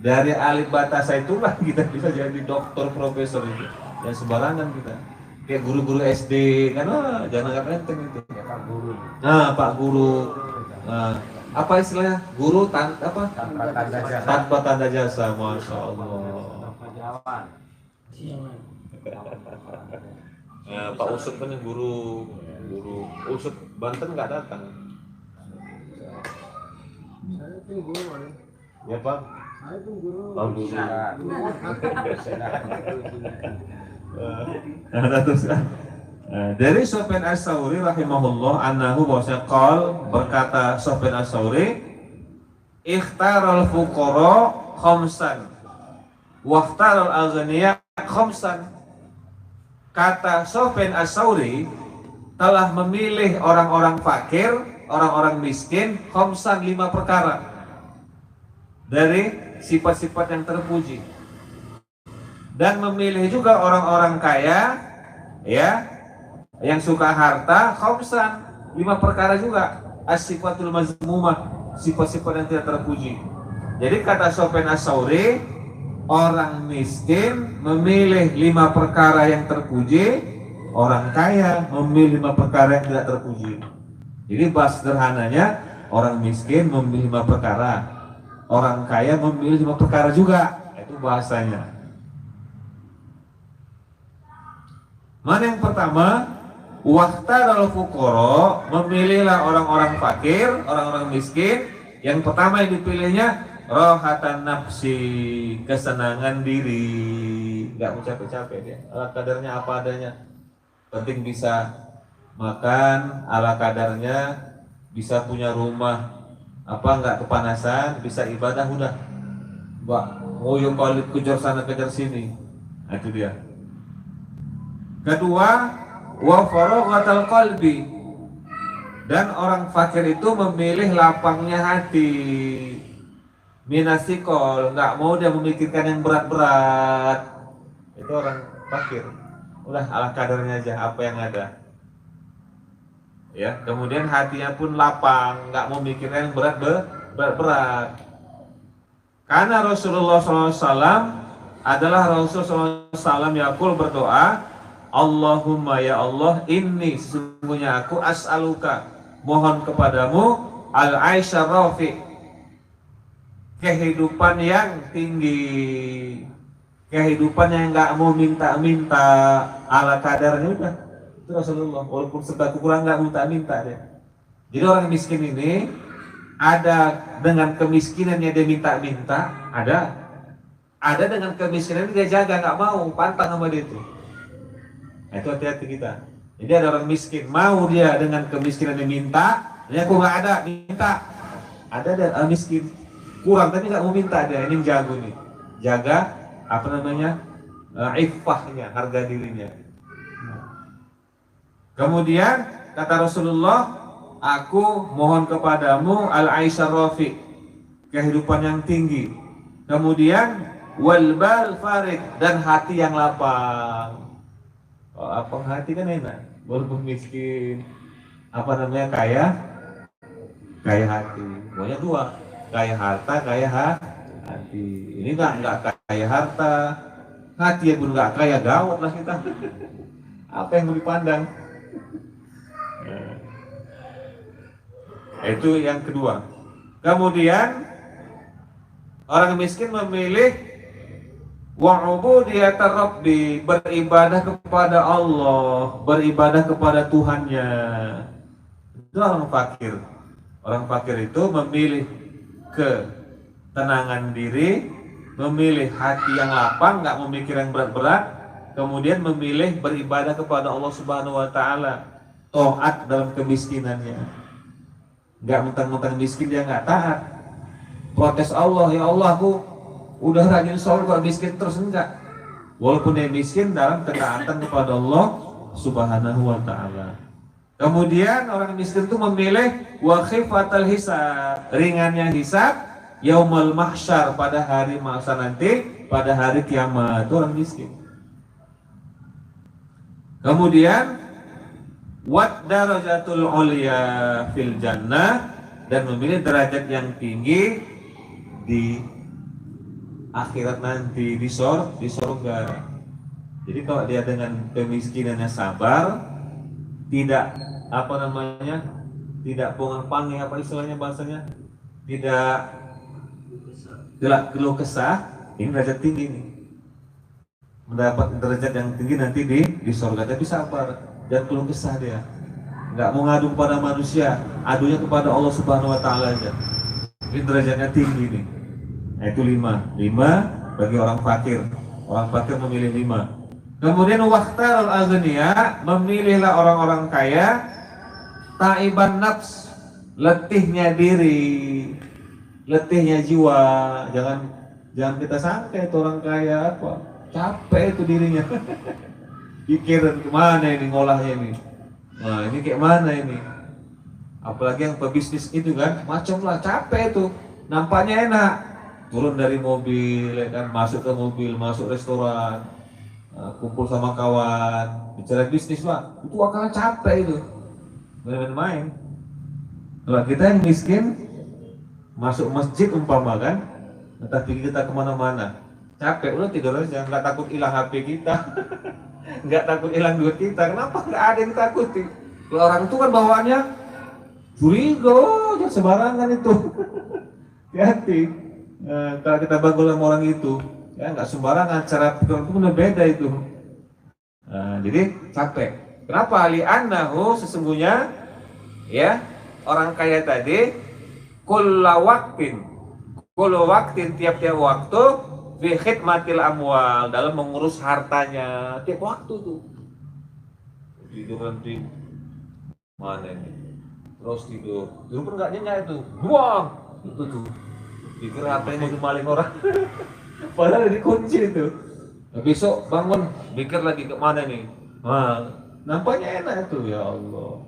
S1: Dari alif batasa itulah kita bisa jadi doktor, profesor itu. Ya sembarangan kita. Kayak guru-guru SD kan, jangan anggap enteng itu.
S3: Ya Pak Guru.
S1: Nah, Pak Guru. Nah, apa istilahnya? Guru apa? Tanpa tanda jasa, masya Allah. Pak Usut kan guru Usut Banten nggak datang.
S5: Saya itu guru, Wali.
S1: Ya Pak.
S5: Saya itu guru.
S1: Pak Guru. Dari Sufyan as-Tsauri rahimahullah annahu bahwasanya qol berkata Sufyan as-Tsauri ikhtaral fuqara khamsan waqtaral aghniya khamsan. Kata Sufyan as-Tsauri telah memilih orang-orang fakir, orang-orang miskin khamsan 5 perkara dari sifat-sifat yang terpuji, dan memilih juga orang-orang kaya ya yang suka harta khamsan 5 perkara juga as-sifatul mazmumah, sifat-sifat yang tidak terpuji. Jadi kata Sufyan as-Tsauri, orang miskin memilih 5 perkara yang terpuji, orang kaya memilih 5 perkara yang tidak terpuji. Jadi bahasa sederhananya, orang miskin memilih 5 perkara, orang kaya memilih 5 perkara juga. Itu bahasanya. Mana yang pertama? Waqtaral fuqara, memilihlah orang-orang fakir, orang-orang miskin. Yang pertama yang dipilihnya rohatan nafsi, kesenangan diri, nggak mau capek-capek dia. Ala kadarnya apa adanya. Penting bisa makan ala kadarnya, bisa punya rumah, apa nggak kepanasan, bisa ibadah udah. Mbak, ngoyo kali kejar sana kejar sini. Nah, itu dia. Kedua, wa faraghatal qalbi, dan orang fakir itu memilih lapangnya hati. Minasikol, nggak mau dia memikirkan yang berat-berat. Itu orang fakir. Udah ala kadarnya aja apa yang ada. Ya, kemudian hatinya pun lapang, nggak mau mikirkan yang berat-berat. Karena Rasulullah SAW adalah Rasulullah SAW yaqul berdoa, Allahumma ya Allah, inni sesungguhnya aku as'aluka, mohon kepadamu al-aisha rafi, kehidupan yang tinggi, kehidupan yang nggak mau minta-minta, ala kadarnya udah. Itu Rasulullah, walaupun serba kurang nggak minta-minta deh. Jadi orang miskin ini ada dengan kemiskinannya dia minta-minta, ada dengan kemiskinannya dia jaga, nggak mau pantang sama dia itu. Itu hati-hati kita. Jadi ada orang miskin, mau dia dengan kemiskinan yang minta, dia aku nggak ada, minta. Ada orang miskin kurang tapi nggak mau minta, dia ini jago nih, jaga apa namanya iffahnya, harga dirinya. Kemudian kata Rasulullah, aku mohon kepadamu al-aisha rafi, kehidupan yang tinggi. Kemudian wal bal farid, dan hati yang lapang. Oh, apa hati kan enak, walaupun miskin, apa namanya, kaya hati. Pokoknya dua, kaya harta, kaya hati. Ini nggak kaya harta, hati pun nggak kaya, gawat lah kita. Apa yang mau dipandang? Itu yang kedua. Kemudian orang miskin memilih wa'ubudiyatar Rabbi, beribadah kepada Allah, beribadah kepada Tuhannya. Itu orang fakir. Orang fakir itu memilih ketenangan diri, memilih hati yang lapang, nggak memikir yang berat-berat, kemudian memilih beribadah kepada Allah Subhanahu wa Ta'ala, taat dalam kemiskinannya. Nggak mentang-mentang miskin dia nggak taat, protes Allah, ya Allah aku udah rajin sholat kok miskin terus, enggak. Walaupun dia miskin dalam ketaatan kepada Allah Subhanahu wa Ta'ala. Kemudian orang miskin itu memilih wa khifatal hisab, ringannya hisab yaumul mahsyar, pada hari mahsyar nanti, pada hari kiamat. Itu orang miskin. Kemudian wat darajatul ulya fil jannah, dan memilih derajat yang tinggi di akhirat nanti, di surga. Jadi kalau dia dengan kemiskinannya sabar, tidak apa namanya, tidak pongang-pangging, apa istilahnya bahasanya, tidak keluh kesah, ini derajat tinggi nih, mendapat derajat yang tinggi nanti di surga. Tapi sabar, dan keluh kesah dia, nggak mau ngadu kepada manusia, adunya kepada Allah Subhanahu wa Ta'ala aja. Ini derajatnya tinggi nih. Nah, itu 5 bagi orang fakir. Orang fakir memilih 5. Kemudian waqtarul aghniya, memilihlah orang-orang kaya, taiban nafs, letihnya diri, letihnya jiwa. Jangan kita sangka itu orang kaya apa, capek itu dirinya. Pikiran kemana ini ngolahnya ini, nah ini kayak mana ini. Apalagi yang pebisnis itu kan, macam lah, capek itu. Nampaknya enak, turun dari mobil, ya kan, masuk ke mobil, masuk restoran, kumpul sama kawan, bicara bisnis lah, itu akalnya capek itu, main-main. Kalau kita yang miskin, masuk masjid umpama kan, tapi kita kemana-mana, capek, udah tidur aja, nggak takut hilang HP kita, nggak takut hilang duit kita. Kenapa? Nggak ada yang takuti. Kalau orang itu kan bawaannya curiga, jangan sembarangan itu. Hati-hati. Kalau kita bagul sama orang itu, ya nggak sembarangan, cara pikir itu benar beda itu. Jadi capek. Kenapa? Li'annahu, sesungguhnya ya orang kaya tadi, kullu waktin, tiap-tiap waktu, fi khidmatil amwal, dalam mengurus hartanya, tiap waktu tuh. Tidur nanti mana ini? Terus tidur pun nggak nyenyak itu, buang itu tuh. Pikir hartanya mau maling orang, padahal dikunci itu. Nah, besok bangun, pikir lagi ke mana nih? Nampaknya enak itu, ya Allah.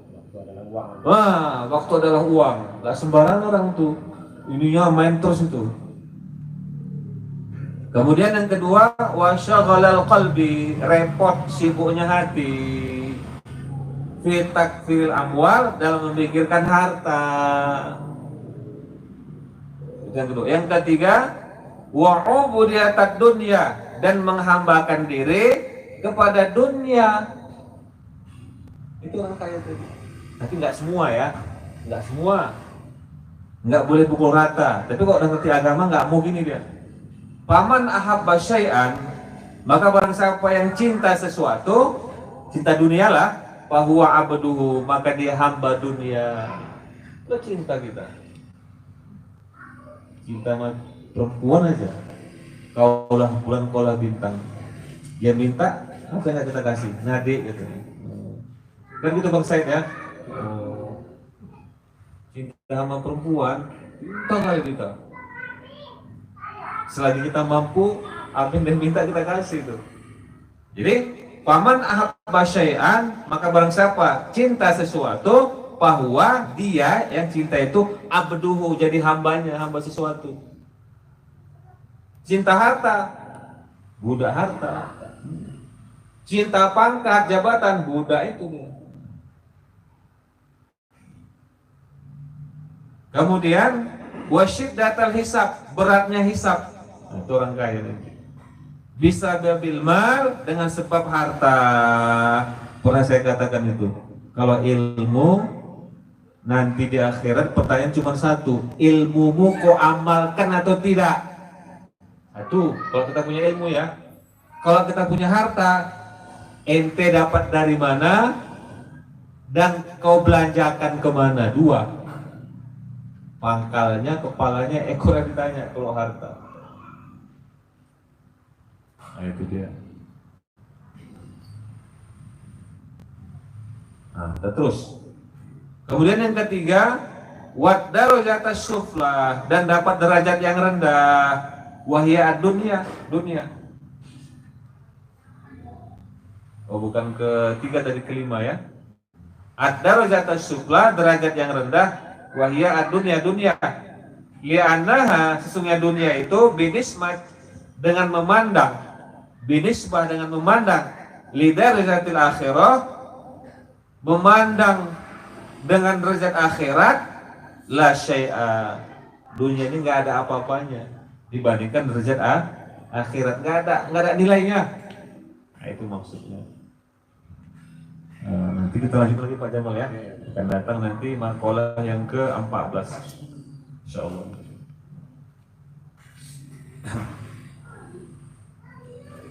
S1: Waktu adalah uang, nggak sembarangan orang tuh. Ininya main terus itu. Kemudian yang kedua, wasyaghalal qalbi, repot sibuknya hati, fi takfiril amwal, dalam memikirkan harta. Itu yang kedua. Yang ketiga, wa'ubudiyatad dunya, dan menghambakan diri kepada dunia. Itu orang kaya tadi. Tapi nggak semua ya, nggak semua, nggak boleh pukul rata. Tapi kalau udah ngerti agama nggak mau gini dia. Paman ahabba syai'an, maka barang siapa yang cinta sesuatu, cinta dunia lah, fahuwa abduhu, maka dia hamba dunia. Lo cinta kita, cinta sama perempuan aja. Kaulah bulan, kaulah bintang. Dia minta, apa yang kita kasih? Nade gitu. Kan gitu Bang Said ya. Cinta sama perempuan, cinta kali kita. Selagi kita mampu, apa yang dia minta kita kasih tuh. Jadi, paman ahabba syai'an, maka barang siapa cinta sesuatu, bahwa dia yang cinta itu abduhu, jadi hambanya, hamba sesuatu. Cinta harta, budak harta. Cinta pangkat, jabatan, budak itu dia. Kemudian wasyiddatal hisab, beratnya hisab. Nah, itu orang kaya nanti. Bisa bil mal, dengan sebab harta. Pernah saya katakan itu. Kalau ilmu nanti di akhirat pertanyaan cuma satu, ilmumu kau amalkan atau tidak? Satu, kalau kita punya ilmu ya. Kalau kita punya harta, ente dapat dari mana dan kau belanjakan kemana? Dua. Pangkalnya, kepalanya, ekornya ditanya kalau harta. Nah itu dia. Nah, kita terus. Kemudian yang ketiga, wat darajatas suflah, dan dapat derajat yang rendah. Wahia dunia, dunia. Oh bukan ketiga, dari kelima ya. Ad-darajatas suflah, derajat yang rendah. Wahia dunia, dunia. Li'annaha, sesungguhnya dunia itu binismat, dengan memandang, binisbah dengan memandang, lidarajatil akhirah, memandang dengan derajat akhirat, la syai'a, dunia ini nggak ada apa-apanya dibandingkan derajat akhirat, nggak ada nilainya. Nah itu maksudnya. Nanti kita lanjut lagi Pak Jamal ya, akan datang nanti makalah yang ke-14 insyaallah.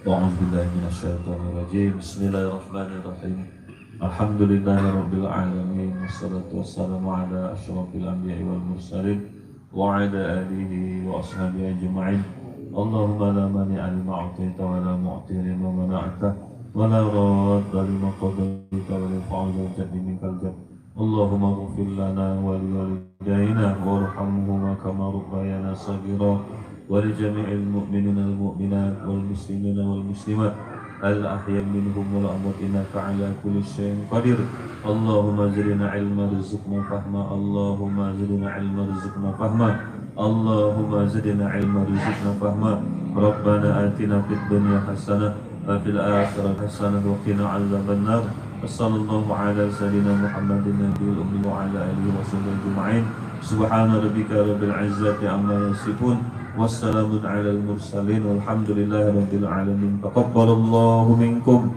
S1: A'udzubillahi minasyaitonir rajim. Bismillahirrahmanirrahim. Alhamdulillahirabbil alamin, wassalatu wassalamu ala asyrofil anbiya'i wal mursalin wa ala alihi wa ashabihi ajma'in. Allahumma la mani'a lima a'taita wa la mu'ti lima mana'ta wa la radda lima qadaita wa la fa'ala jaddi minkal jadd. Allahumma ighfir lana wa li walidayna warhamhuma kama rabbayana shaghira wa li jami'il mu'minina wal mu'minat wal muslimina wal muslimat al-ahya minhum wal amwat innaka ala kulli syai'in qadir. Allahumma zidna ilma rizqna fahma. Allahumma zidna ilma rizqna fahma. Allahumma zidna ilma rizqna fahma. Rabbana atina fid dunya hasanah wa fil akhirati hasanah wa qina 'adzaban nar. Sallallahu ala sayyidina Muhammadin nabiyil ummi wa ala alihi wa sahbihi ajma'in. Subhana rabbika rabbil izzati amma yasifun. Wassalamun ala al-mursalin walhamdulillahi rabbil alamin. Taqabbalallahu minkum.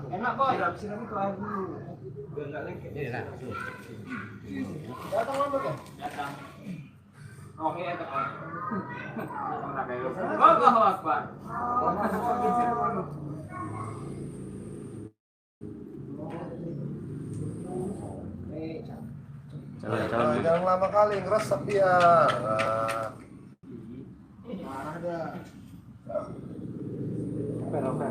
S5: Enak boy. Siram itu air dulu. Biar enggak lengket. Jadi lah. Datang lama kan? Datang. Oke, datang. Datang lagi. Allahu Akbar. Jangan lama kali ngeresep dia. Marah dah. Oke.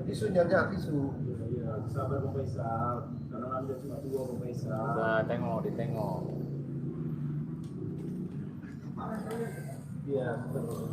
S5: Tisu nyarnya tisu. Iya, sabar Bapak Isam. Karena Anda cuma 2 Bapak Isam. Udah tengok, ditengok. Iya, betul.